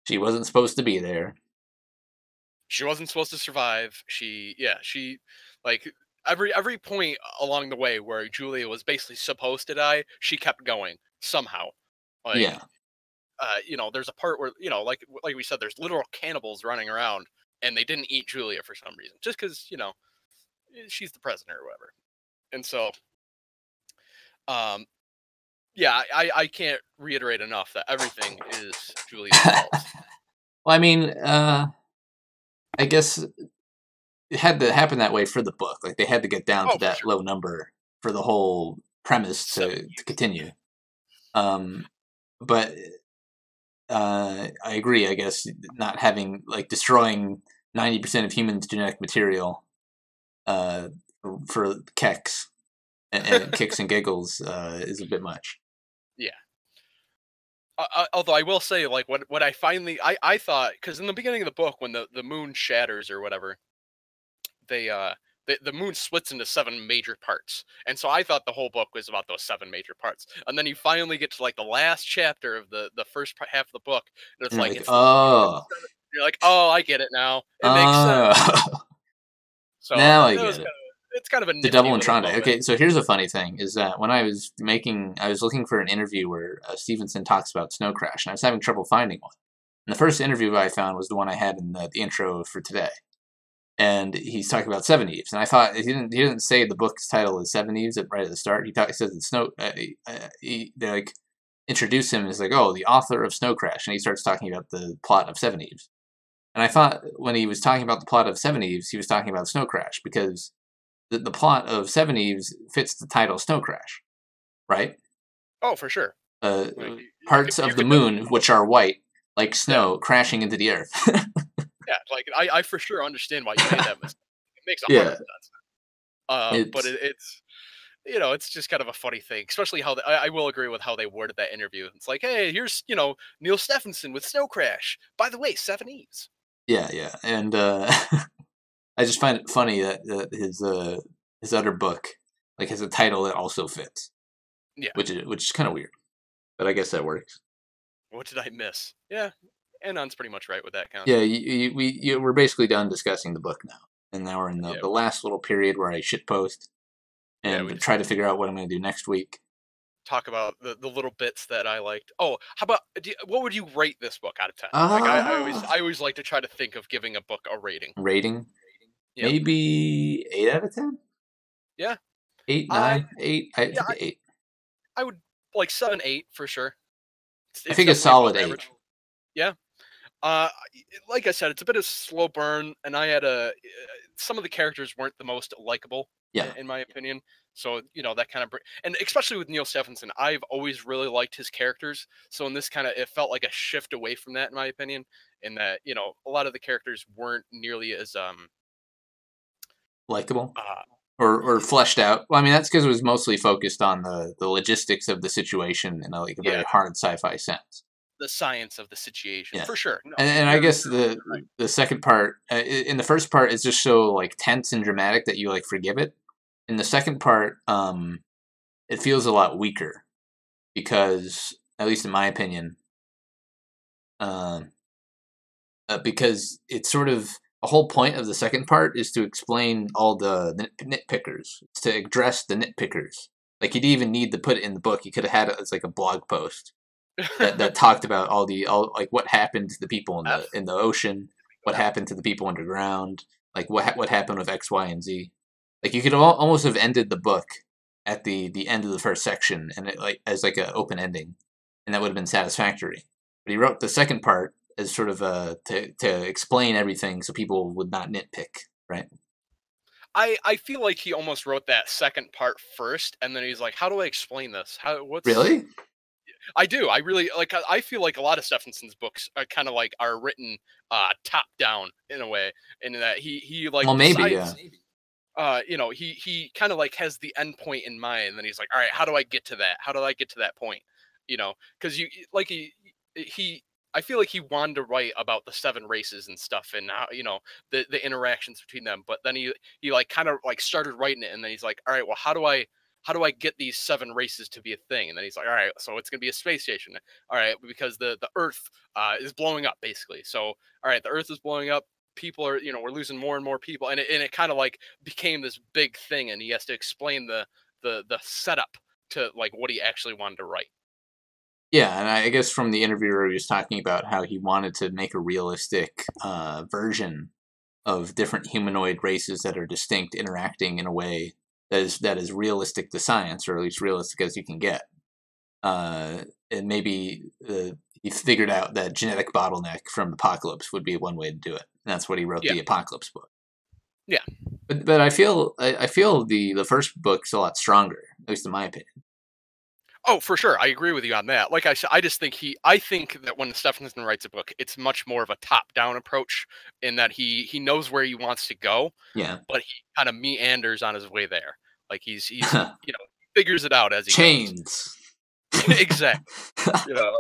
She wasn't supposed to be there. She wasn't supposed to survive. She like every point along the way where Julia was basically supposed to die, she kept going somehow. Like Yeah. There's a part where like we said, there's literal cannibals running around, and they didn't eat Julia for some reason, just because she's the president or whatever. And so, yeah, I can't reiterate enough that everything is Julia's fault. Well, I mean, I guess it had to happen that way for the book. Like they had to get down to that low number for the whole premise to continue. But I agree. I guess not having destroying 90% of humans' genetic material for kicks and kicks and giggles is a bit much. Yeah. Although I will say, like, what I finally I thought, because in the beginning of the book, when the moon shatters or whatever, the moon splits into 7 major parts, and so I thought the whole book was about those 7 major parts, and then you finally get to like the last chapter of the first half of the book, and it's like you're like, oh, I get it now. It makes sense. So now I get it. It's kind of a the double little entendre. moment. Okay, so here's a funny thing: is that when I was looking for an interview where Stevenson talks about Snow Crash, and I was having trouble finding one. And the first interview I found was the one I had in the intro for today, and he's talking about Seveneves, and I thought he didn't say the book's title is Seveneves right at the start. He says it's Snow. They like introduce him as like, oh, the author of Snow Crash, and he starts talking about the plot of Seveneves. And I thought when he was talking about the plot of Seveneves, he was talking about Snow Crash because the plot of Seveneves fits the title Snow Crash, right? Oh, for sure. Parts of the moon, which are white, like snow, crashing into the earth. Yeah, like I for sure understand why you made that mistake. It makes 100% sense. But it's just kind of a funny thing, especially how I will agree with how they worded that interview. It's like, hey, here's Neal Stephenson with Snow Crash. By the way, Seveneves. Yeah, and I just find it funny that his other book has a title that also fits. Yeah, which is kind of weird, but I guess that works. What did I miss? Yeah, Anon's pretty much right with that concept. Yeah, we're basically done discussing the book now, and now we're in the last little period where I shitpost and try to figure out what I'm going to do next week. Talk about the little bits that I liked. Oh, how about what would you rate this book out of 10? I always like to try to think of giving a book a rating. Yep. Maybe 8 out of 10. Yeah, 8, 9, 8. I think 8. I would like 7, 8 for sure. I think a solid 8. Average. Yeah. Like I said, it's a bit of slow burn, and I had some of the characters weren't the most likable. Yeah. In my opinion. So, that kind of, and especially with Neal Stephenson, I've always really liked his characters. So in this it felt like a shift away from that, in my opinion, in that, a lot of the characters weren't nearly as, likable or fleshed out. Well, I mean, that's because it was mostly focused on the logistics of the situation in a very hard sci-fi sense. The science of the situation, for sure. No, and I guess the second part, in the first part, is just so tense and dramatic that you forgive it. In the second part, it feels a lot weaker because, at least in my opinion, Um, because it's sort of the whole point of the second part is to explain all the nitpickers, to address the nitpickers. Like, you didn't even need to put it in the book. You could have had it as like a blog post that talked about all like what happened to the people in the ocean, what happened to the people underground, like what happened with X, Y, and Z. Like, you could almost have ended the book at the end of the first section and it like as like an open ending, and that would have been satisfactory. But he wrote the second part as sort of to explain everything so people would not nitpick, right? I feel like he almost wrote that second part first, and then he's like, "How do I explain this? Really? I do. I really like. I feel like a lot of Stephenson's books are kind of like are written top down in a way, in that he like Well, maybe, decides. yeah. He kind of like has the end point in mind, and then he's like, all right, how do I get to that? How do I get to that point? Because like he I feel like he wanted to write about the 7 races and stuff, and how the interactions between them. But then he like kind of like started writing it, and then he's like, all right, well, how do I get these 7 races to be a thing? And then he's like, all right, so it's gonna be a space station. All right, because the Earth is blowing up basically. So all right, the Earth is blowing up. People are, we're losing more and more people, and it kind of like became this big thing, and he has to explain the setup to like what he actually wanted to write. Yeah, and I guess from the interviewer, he was talking about how he wanted to make a realistic version of different humanoid races that are distinct, interacting in a way that is realistic to science, or at least realistic as you can get. And maybe he figured out that genetic bottleneck from Apocalypse would be one way to do it. And that's what he wrote Yeah. the Apocalypse book. Yeah. But I feel the first book's a lot stronger, at least in my opinion. Oh, for sure. I agree with you on that. Like I said, I think that when Stephenson writes a book, it's much more of a top-down approach, in that he knows where he wants to go, Yeah. but he kind of meanders on his way there. Like he's figures it out as he Chains. goes. Exactly. Like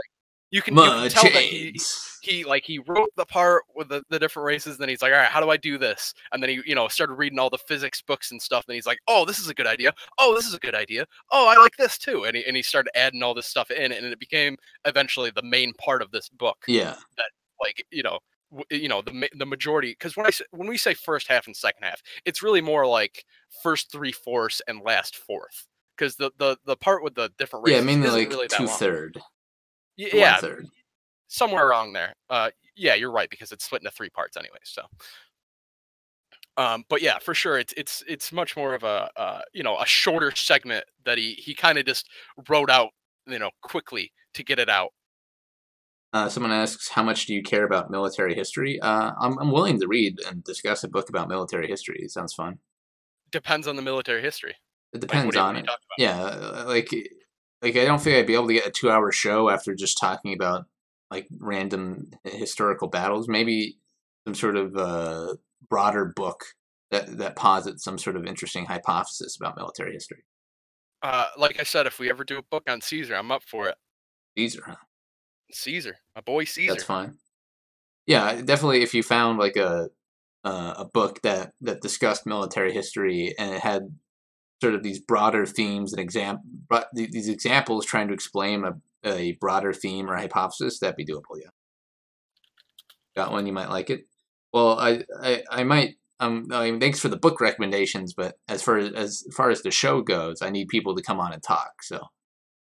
you can tell that he wrote the part with the different races, then he's like, all right, how do I do this? And then he started reading all the physics books and stuff, and he's like, oh, this is a good idea. Oh, this is a good idea. Oh, I like this too. And he started adding all this stuff in, and it became eventually the main part of this book. Yeah. That, like, the majority, because when we say first half and second half, it's really more like first 3/4 and last fourth, because the part with the different races mainly isn't like really that long. 2/3. Yeah, 1/3. somewhere around there. Yeah, you're right, because it's split into 3 parts anyway. So, but yeah, for sure, it's much more of a shorter segment that he kind of just wrote out quickly to get it out. Someone asks, how much do you care about military history? I'm willing to read and discuss a book about military history. It sounds fun. Depends on the military history. It Like, depends on what are it. you talking about? Yeah, like I don't think I'd be able to get a 2-hour show after just talking about like random historical battles. Maybe some sort of broader book that posits some sort of interesting hypothesis about military history. Like I said, if we ever do a book on Caesar, I'm up for it. Caesar, huh? Caesar, my boy Caesar. That's fine. Yeah, definitely. If you found like a book that discussed military history and it had sort of these broader themes and these examples trying to explain a broader theme or hypothesis, that'd be doable. Yeah, got one, you might like it. Well, I might. I mean, thanks for the book recommendations, but as far as the show goes, I need people to come on and talk. So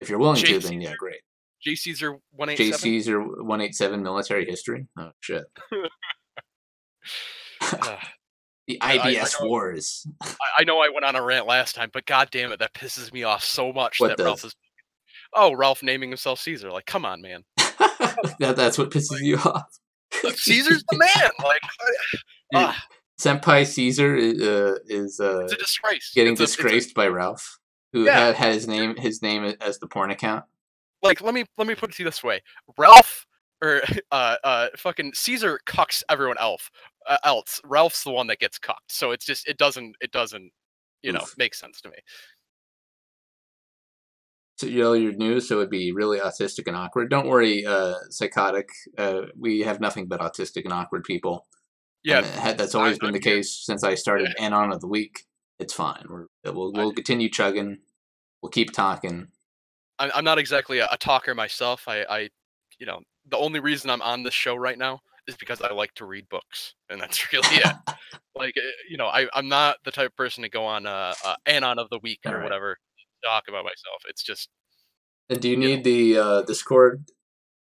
if you're willing to, then yeah, great. J. Caesar 187. J. Caesar 187 military history. Oh shit. The IBS Wars. I know I went on a rant last time, but god damn it, that pisses me off so much. What that does? Ralph naming himself Caesar. Like, come on, man. That's what pisses you off. Caesar's the man. Like, Senpai Caesar is it's a disgrace. Getting disgraced by Ralph, who had his name as the porn account. Like, let me put it to you this way: Ralph or fucking Caesar cucks everyone else. Ralph's the one that gets cucked. So it's just it doesn't make sense to me. So your news, so it'd be really autistic and awkward. Don't worry, psychotic. We have nothing but autistic and awkward people. Yeah, that's always been the case since I started Anon of the Week. It's fine. We'll continue chugging. We'll keep talking. I'm not exactly a talker myself. I the only reason I'm on this show right now is because I like to read books, and that's really it. Like, I'm not the type of person to go on Anon of the Week All or right. whatever, talk about myself. It's just, And do you you know, need the Discord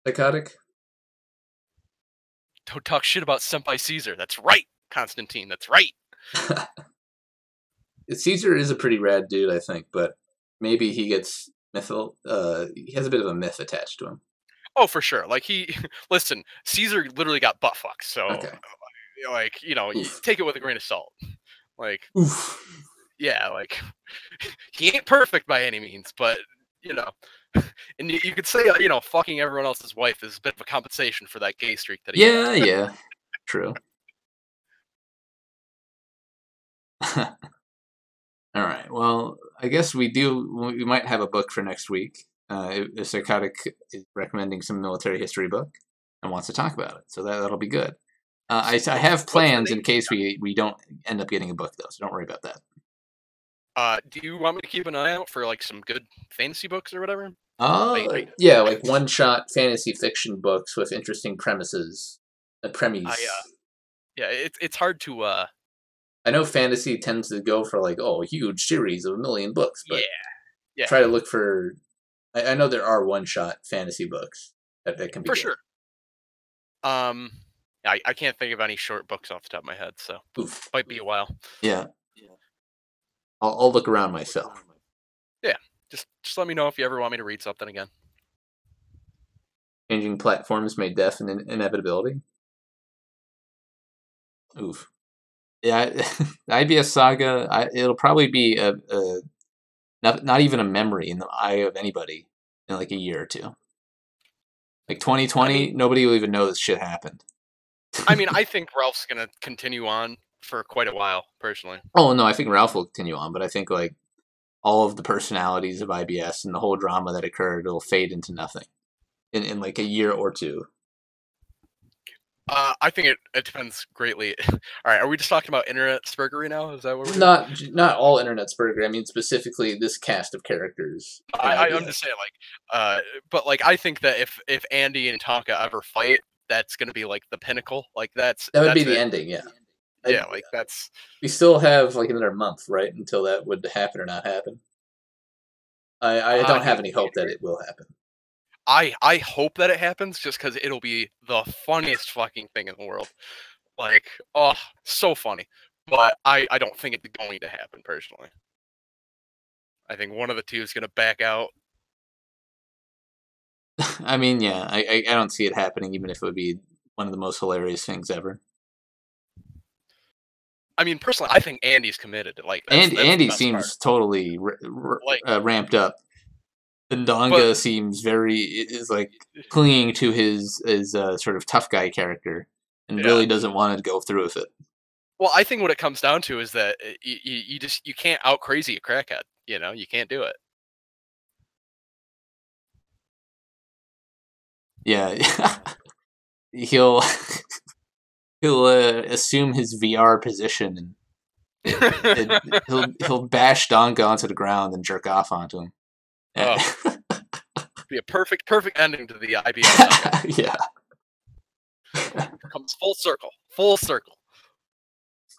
psychotic? don't talk shit about Senpai Caesar. That's right, Constantine. That's right. Caesar is a pretty rad dude, I think, but maybe he gets he has a bit of a myth attached to him. Oh, for sure. Like listen, Caesar literally got butt fucked. So, Okay. like, you Oof. take it with a grain of salt. Like, Oof. yeah, like he ain't perfect by any means, but you know, and you could say, fucking everyone else's wife is a bit of a compensation for that gay streak that he had. Yeah, true. All right. Well, I guess we might have a book for next week. If Psychotic is recommending some military history book and wants to talk about it, so that'll be good. I have plans in case we don't end up getting a book though, so don't worry about that. Do you want me to keep an eye out for like some good fantasy books or whatever? Yeah, like one-shot fantasy fiction books with interesting premises. Yeah, it's hard to I know fantasy tends to go for like, a huge series of a million books, but yeah, try to look for. I know there are one-shot fantasy books that can be for good. sure. I can't think of any short books off the top of my head, so might be a while. Yeah. I'll look around myself. Yeah, just let me know if you ever want me to read something again. Changing platforms made death an inevitability. Oof. Yeah, the IBS saga. It'll probably be not even a memory in the eye of anybody in like a year or two. Like 2020, nobody will even know this shit happened. I mean, I think Ralph's gonna continue on for quite a while, personally. Oh no, I think Ralph will continue on, but I think like all of the personalities of IBS and the whole drama that occurred will fade into nothing in like a year or two. I think it depends greatly. All right, are we just talking about internet spurgery now? Is that what we're doing? Not all internet spurgery. I mean specifically this cast of characters. I'm just saying, like, but like I think that if Andy and Tonka ever fight, that's gonna be like the pinnacle. Like that would be the ending. Yeah. Yeah, like that's. We still have like another month, right, until that would happen or not happen. I don't have any hope that it will happen. I hope that it happens just because it'll be the funniest fucking thing in the world. Like, oh, so funny. But I don't think it's going to happen personally. I think one of the two is going to back out. I mean, yeah, I don't see it happening, even if it would be one of the most hilarious things ever. I mean, personally, I think Andy's committed. Like, Andy seems totally ramped up. Ndonga seems is like clinging to his sort of tough guy character and really doesn't want to go through with it. Well, I think what it comes down to is that you can't out crazy a crackhead. You can't do it. Yeah, he'll assume his VR position and he'll bash Donga onto the ground and jerk off onto him. Oh. Be a perfect ending to the IBS. Yeah. Comes full circle.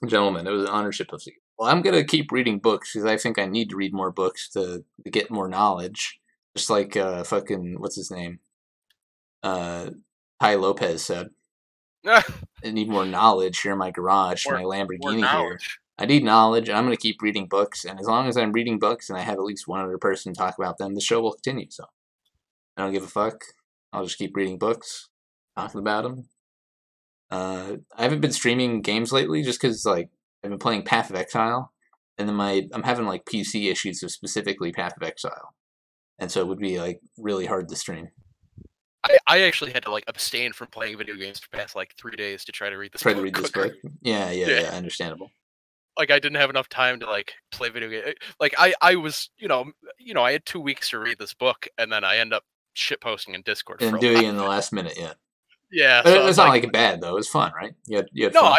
Gentlemen, it was an honor to of you. Well, I'm gonna keep reading books because I think I need to read more books to get more knowledge. Just like fucking what's his name? Tai Lopez said. I need more knowledge here in my garage, my Lamborghini here. I need knowledge, and I'm going to keep reading books. And as long as I'm reading books and I have at least one other person talk about them, the show will continue. So I don't give a fuck. I'll just keep reading books, talking about them. I haven't been streaming games lately just because like I've been playing Path of Exile, and then I'm having like PC issues with specifically Path of Exile, and so it would be like really hard to stream. I actually had to like abstain from playing video games for the past like 3 days to try to read this book. Yeah, understandable. Like I didn't have enough time to like play video game. Like I was, I had 2 weeks to read this book, and then I end up shit posting in Discord. And doing it in the last minute, yeah. Yeah, but so it's not like bad though. It was fun, right? You had fun.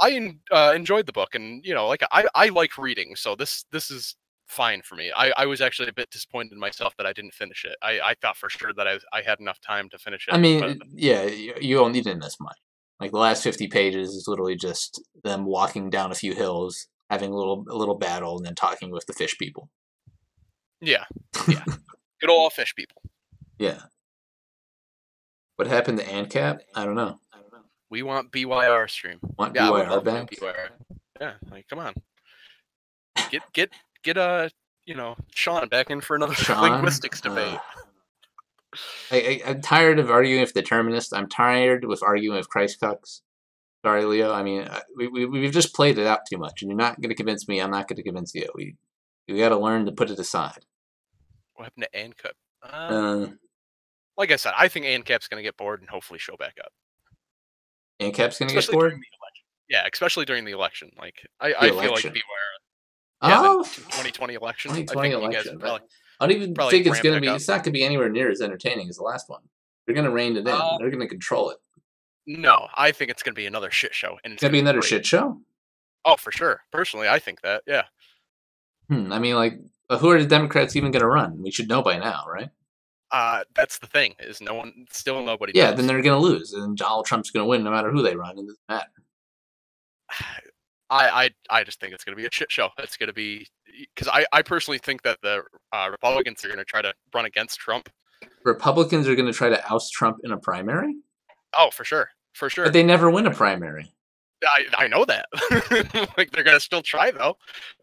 I enjoyed the book, and like I like reading, so this is fine for me. I was actually a bit disappointed in myself that I didn't finish it. I thought for sure that I had enough time to finish I it, but mean, yeah, you don't need it in this much. Like the last 50 pages is literally just them walking down a few hills, having a little battle, and then talking with the fish people. yeah, good old fish people. Yeah. What happened to ANCAP? I don't know. We want BYR stream. Want Yeah, I would BYR love back? BYR. Yeah, like come on, get Sean back in for another Sean? linguistics debate. I'm tired of arguing with determinists. I'm tired with arguing with Christcucks. Sorry, Leo. I mean, we've just played it out too much, and you're not going to convince me. I'm not going to convince you. We got to learn to put it aside. What happened to ANCAP? Like I said, I think ANCAP's going to get bored and hopefully show back up. ANCAP's going to get bored? Yeah, especially during the election. Like I feel like BYR. Yeah, the 2020 election. 2020 I think election. You guys probably, I don't even probably think it's ramp going to back be. up. It's not going to be anywhere near as entertaining as the last one. They're going to rein it in. They're going to control it. No, I think it's going to be another shit show. And it's going to be another shit show? Oh, for sure. Personally, I think that. Yeah. I mean, like, who are the Democrats even going to run? We should know by now, right? That's the thing. Is nobody. Yeah, knows. then they're going to lose, and Donald Trump's going to win no matter who they run. It doesn't matter. I just think it's going to be a shit show. It's going to be because I personally think that the Republicans are going to try to run against Trump. Republicans are going to try to oust Trump in a primary? Oh, for sure. But they never win a primary. I know that. Like they're going to still try though,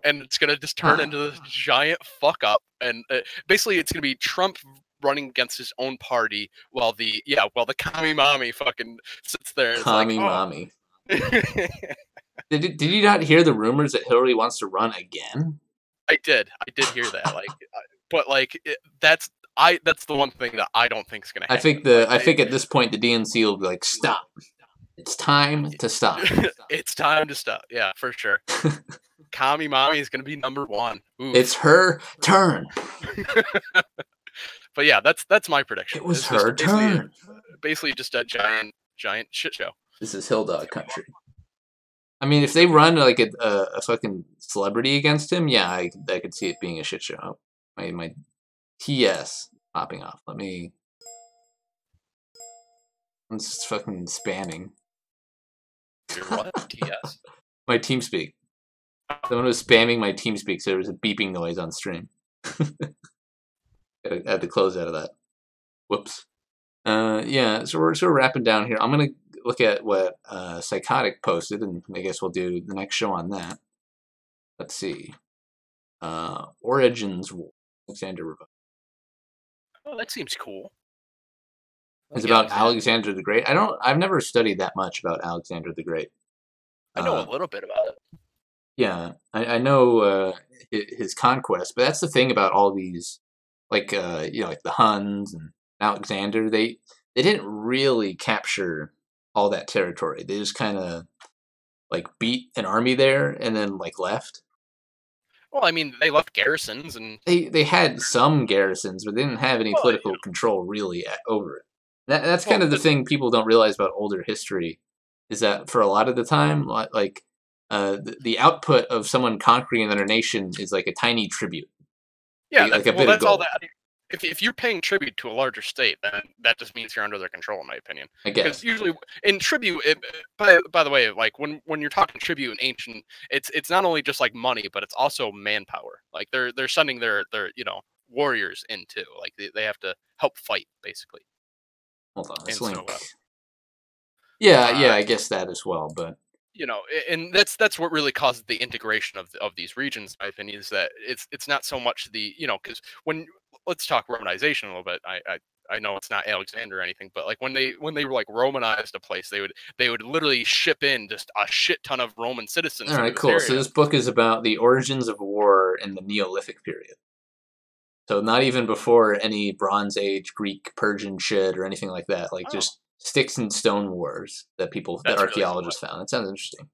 and it's going to just turn into this giant fuck up. And basically, it's going to be Trump running against his own party while the commie mommy fucking sits there. And commie mommy. Did you not hear the rumors that Hillary wants to run again? I did hear that. That's the one thing that I don't think is going to happen. I think at this point the DNC will be like, stop. It's time to stop. It's time to stop. Yeah, for sure. Commie mommy is going to be number one. Ooh. It's her turn. But yeah, that's my prediction. It was her turn. Basically, just a giant shit show. This is Hill Dog country. I mean, if they run like a fucking celebrity against him, yeah, I could see it being a shit show. My TS popping off. I'm just fucking spamming. Your what? TS? My TeamSpeak. Someone was spamming my TeamSpeak, so there was a beeping noise on stream. I had to close out of that. Whoops. Yeah, so we're wrapping down here. I'm gonna look at what Psychotic posted, and I guess we'll do the next show on that. Let's see. Origins War. Alexander Revolt. Oh, that seems cool. It's about Alexander the Great. I've never studied that much about Alexander the Great. I know a little bit about it. Yeah, I know his conquest, but that's the thing about all these, like like the Huns and Alexander. They didn't really capture all that territory. They just kind of like beat an army there and then like left. Well, I mean, they left garrisons and they had some garrisons, but they didn't have any political control really over it. That's kind of the thing people don't realize about older history, is that for a lot of the time, like the output of someone conquering another nation is like a tiny tribute. Yeah, like a bit of that's all gold. that. If you're paying tribute to a larger state, then that just means you're under their control, in my opinion. I guess. Because usually in tribute, by the way, like when you're talking tribute in ancient, it's not only just like money, but it's also manpower. Like they're sending their warriors in too. Like they have to help fight, basically. Hold on, this And link. so, yeah, I guess that as well, but and that's what really causes the integration of these regions, in my opinion, is that it's not so much the because let's talk Romanization a little bit. I know it's not Alexander or anything, but like when they were like Romanized a place, they would literally ship in just a shit ton of Roman citizens. All right, cool. Area. So this book is about the origins of war in the Neolithic period. So not even before any Bronze Age Greek Persian shit or anything like that. Like just sticks and stone wars that archaeologists found. That sounds interesting.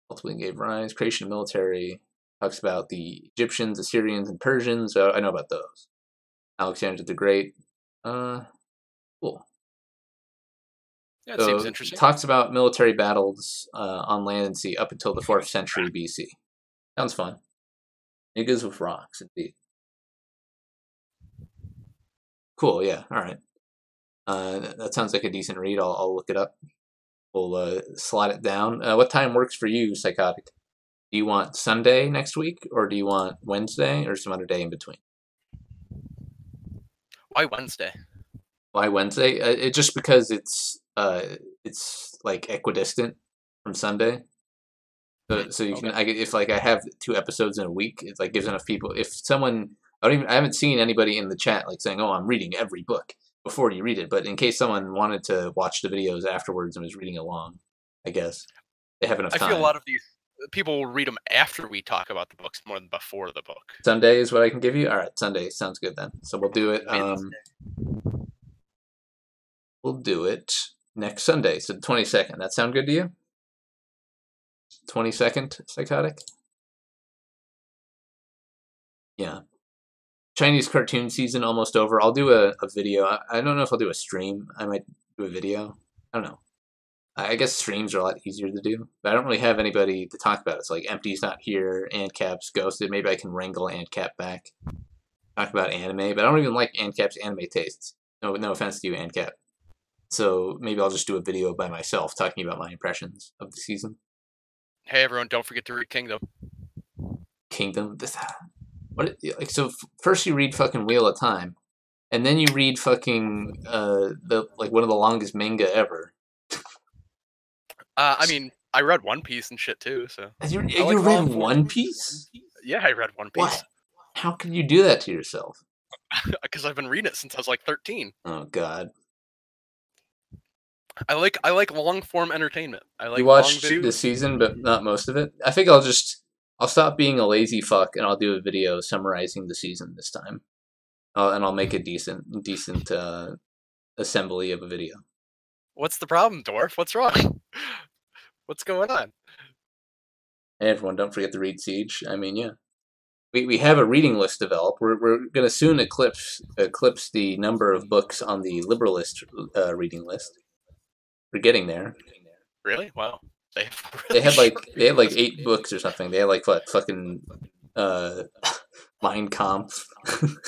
Ultimately gave rise, creation of military. Talks about the Egyptians, Assyrians, and Persians. I know about those. Alexander the Great. Cool. Yeah, it seems interesting. Talks about military battles on land and sea up until the 4th century BC. Sounds fun. Niggas with rocks, indeed. Cool, yeah, all right. That sounds like a decent read. I'll look it up. We'll slot it down. What time works for you, Psychotic? Do you want Sunday next week, or do you want Wednesday, or some other day in between? Why Wednesday? Why Wednesday? It just because it's like equidistant from Sunday. So you can if like I have 2 episodes in a week, it like gives enough people. If someone I haven't seen anybody in the chat like saying, "Oh, I'm reading every book before you read it," but in case someone wanted to watch the videos afterwards and was reading along, I guess they have enough time. I feel a lot of these people will read them after we talk about the books more than before the book. Sunday is what I can give you. All right, Sunday sounds good then. So we'll do it. We'll do it next Sunday, so the 22nd. That sound good to you? 22nd, Psychotic? Yeah. Chinese cartoon season almost over. I'll do a video. I don't know if I'll do a stream. I might do a video. I don't know. I guess streams are a lot easier to do, but I don't really have anybody to talk about it. So like Empty's not here, Antcap's ghosted. Maybe I can wrangle Antcap back. Talk about anime, but I don't even like Antcap's anime tastes. No offense to you, Antcap. So maybe I'll just do a video by myself talking about my impressions of the season. Hey everyone, don't forget to read Kingdom. Kingdom? So first you read fucking Wheel of Time, and then you read fucking one of the longest manga ever. I mean, I read One Piece and shit too, so. You read One Piece? Yeah, I read One Piece. What? How can you do that to yourself? Because I've been reading it since I was like 13. Oh God. I like long form entertainment. I like you watched the season, but not most of it. I think I'll stop being a lazy fuck and I'll do a video summarizing the season this time, and I'll make a decent assembly of a video. What's the problem, Dwarf? What's wrong? What's going on? Hey everyone, don't forget to read Siege. I mean, yeah, we have a reading list developed. We're gonna soon eclipse the number of books on the liberalist reading list. We're getting there. Really? Wow. They had like 8 books or something. They had like what fucking Mein Kampf.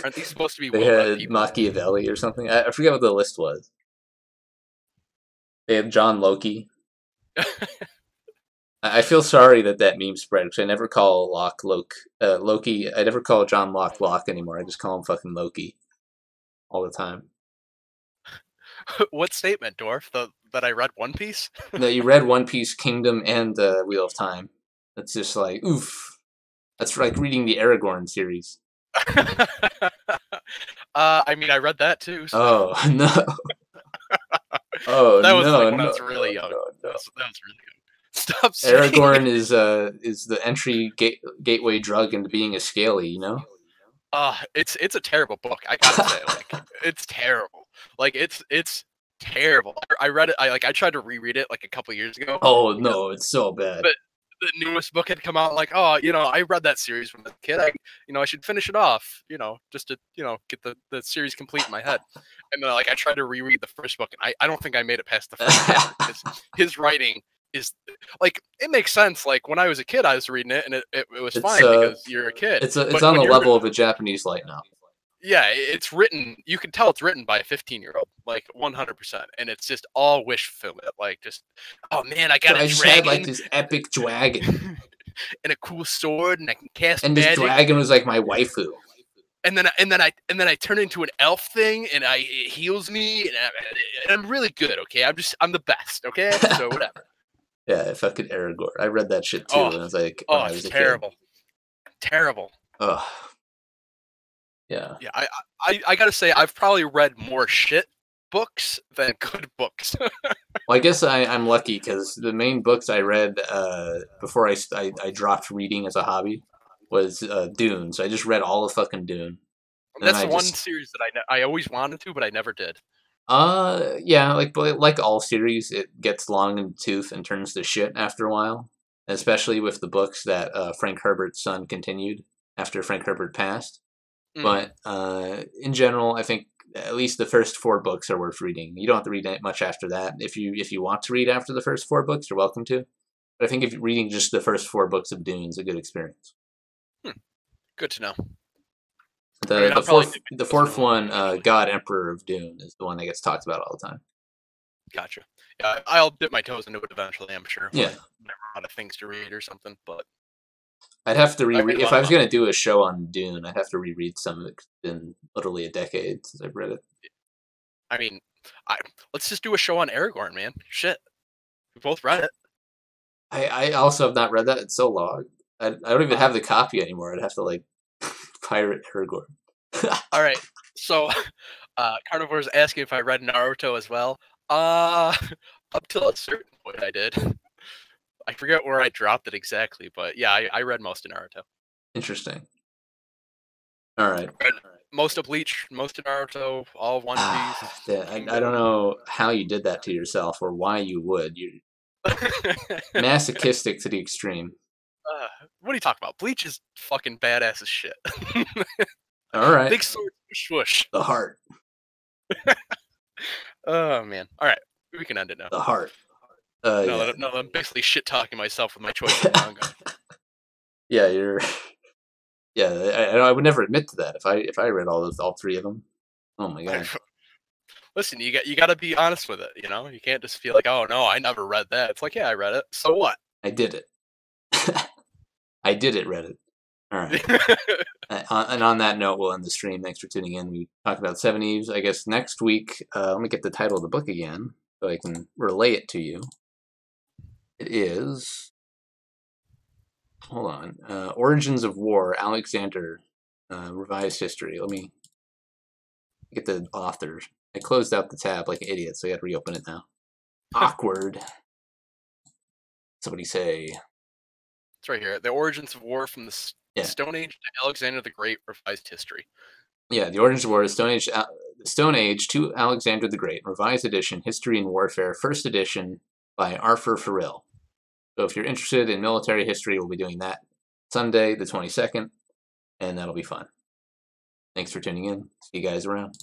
Aren't these supposed to be? They had Machiavelli or something. I forget what the list was. They had John Loki. I feel sorry that meme spread because I never call Loki. I never call John Locke anymore. I just call him fucking Loki all the time. What statement, Dwarf? That I read One Piece? No, you read One Piece, Kingdom, and Wheel of Time. That's just like, oof. That's like reading the Aragorn series. I mean, I read that too. So. Oh, no. Oh, that was no, like when no, I was really young. No. That was really good. Stop saying Aragorn is the entry gateway drug into being a scaly, you know? It's a terrible book. I gotta say, like, it's terrible. Like, it's terrible. I read it. I tried to reread it like a couple years ago. Oh no, it's so bad. But the newest book had come out. Like, oh, I read that series when I was a kid. I should finish it off. Just to get the series complete in my head. And then I tried to reread the first book, and I don't think I made it past the first chapter because his writing is like, it makes sense. Like when I was a kid, I was reading it, and it was fine because you're a kid. It's on the level of a Japanese light novel. Yeah, it's written. You can tell it's written by a 15-year-old, like 100%, and it's just all wish fulfillment. Like, just, oh man, I got a dragon, had like this epic dragon, and a cool sword, and I can cast and magic. this dragon was like my waifu. And then I turn into an elf thing, and it heals me, and I'm really good. Okay, I'm the best. Okay, so whatever. Yeah, fucking Aragorn. I read that shit too, and I was like, I was terrible, terrible. Ugh. Yeah. Yeah, I gotta say, I've probably read more shit books than good books. Well, I guess I'm lucky because the main books I read before I dropped reading as a hobby was Dune. So I just read all of fucking Dune. That's the one series that I always wanted to, but I never did. Yeah, like all series, it gets long in the tooth and turns to shit after a while. Especially with the books that Frank Herbert's son continued after Frank Herbert passed. But in general, I think at least the first 4 books are worth reading. You don't have to read much after that. If you want to read after the first 4 books, you're welcome to. But I think if you're reading just the first 4 books of Dune is a good experience. Good to know. The I mean, the I'll probably fourth dig my the toes fourth into it one, eventually. God Emperor of Dune, is the one that gets talked about all the time. Gotcha. Yeah, I'll dip my toes into it eventually. I'm sure if I Yeah, never run out of things to read or something. But I'd have to I read reread a if lot I was about. gonna do a show on Dune. I'd have to reread some of it. 'Cause it's been literally a decade since I've read it. I mean, I let's just do a show on Aragorn, man. Shit, we both read it. I also have not read that. It's so long. I don't even Uh, have the copy anymore. I'd have to like pirate Aragorn. all right. So, Carnivore's asking if I read Naruto as well. Uh, up till a certain point, I did. I forget where I dropped it exactly, but yeah, I read most of Naruto. Interesting. All right. Read most of Bleach, most of Naruto, all of One Piece, Yeah, I don't Kingdom. know how you did that to yourself or why you would. You're masochistic to the extreme. What are you talking about? Bleach is fucking badass as shit. All right. Big sword, swoosh. The heart. Oh man. All right, we can end it now. The heart. No, Yeah. no, I'm basically shit talking myself with my choice of manga. Yeah, you're. Yeah, I would never admit to that if I read all three of them. Oh my god. Listen, you got to be honest with it. You know, you can't just feel like, oh no, I never read that. It's like, yeah, I read it. So what? I did it. I did it, Reddit. All right. And on that note, we'll end the stream. Thanks for tuning in. We talked about Seveneves. I guess next week, let me get the title of the book again so I can relay it to you. It is. Hold on. Origins of War, Alexander, Revised History. Let me get the author. I closed out the tab like an idiot, so I got to reopen it now. Awkward. Somebody say. It's right here. The Origins of War from the Yeah. Stone Age to Alexander the Great, Revised History. Yeah, The Origins of War, the Stone Age to Alexander the Great, Revised Edition, History and Warfare, First Edition by Arthur Farrell. So if you're interested in military history, we'll be doing that Sunday, the 22nd, and that'll be fun. Thanks for tuning in. See you guys around.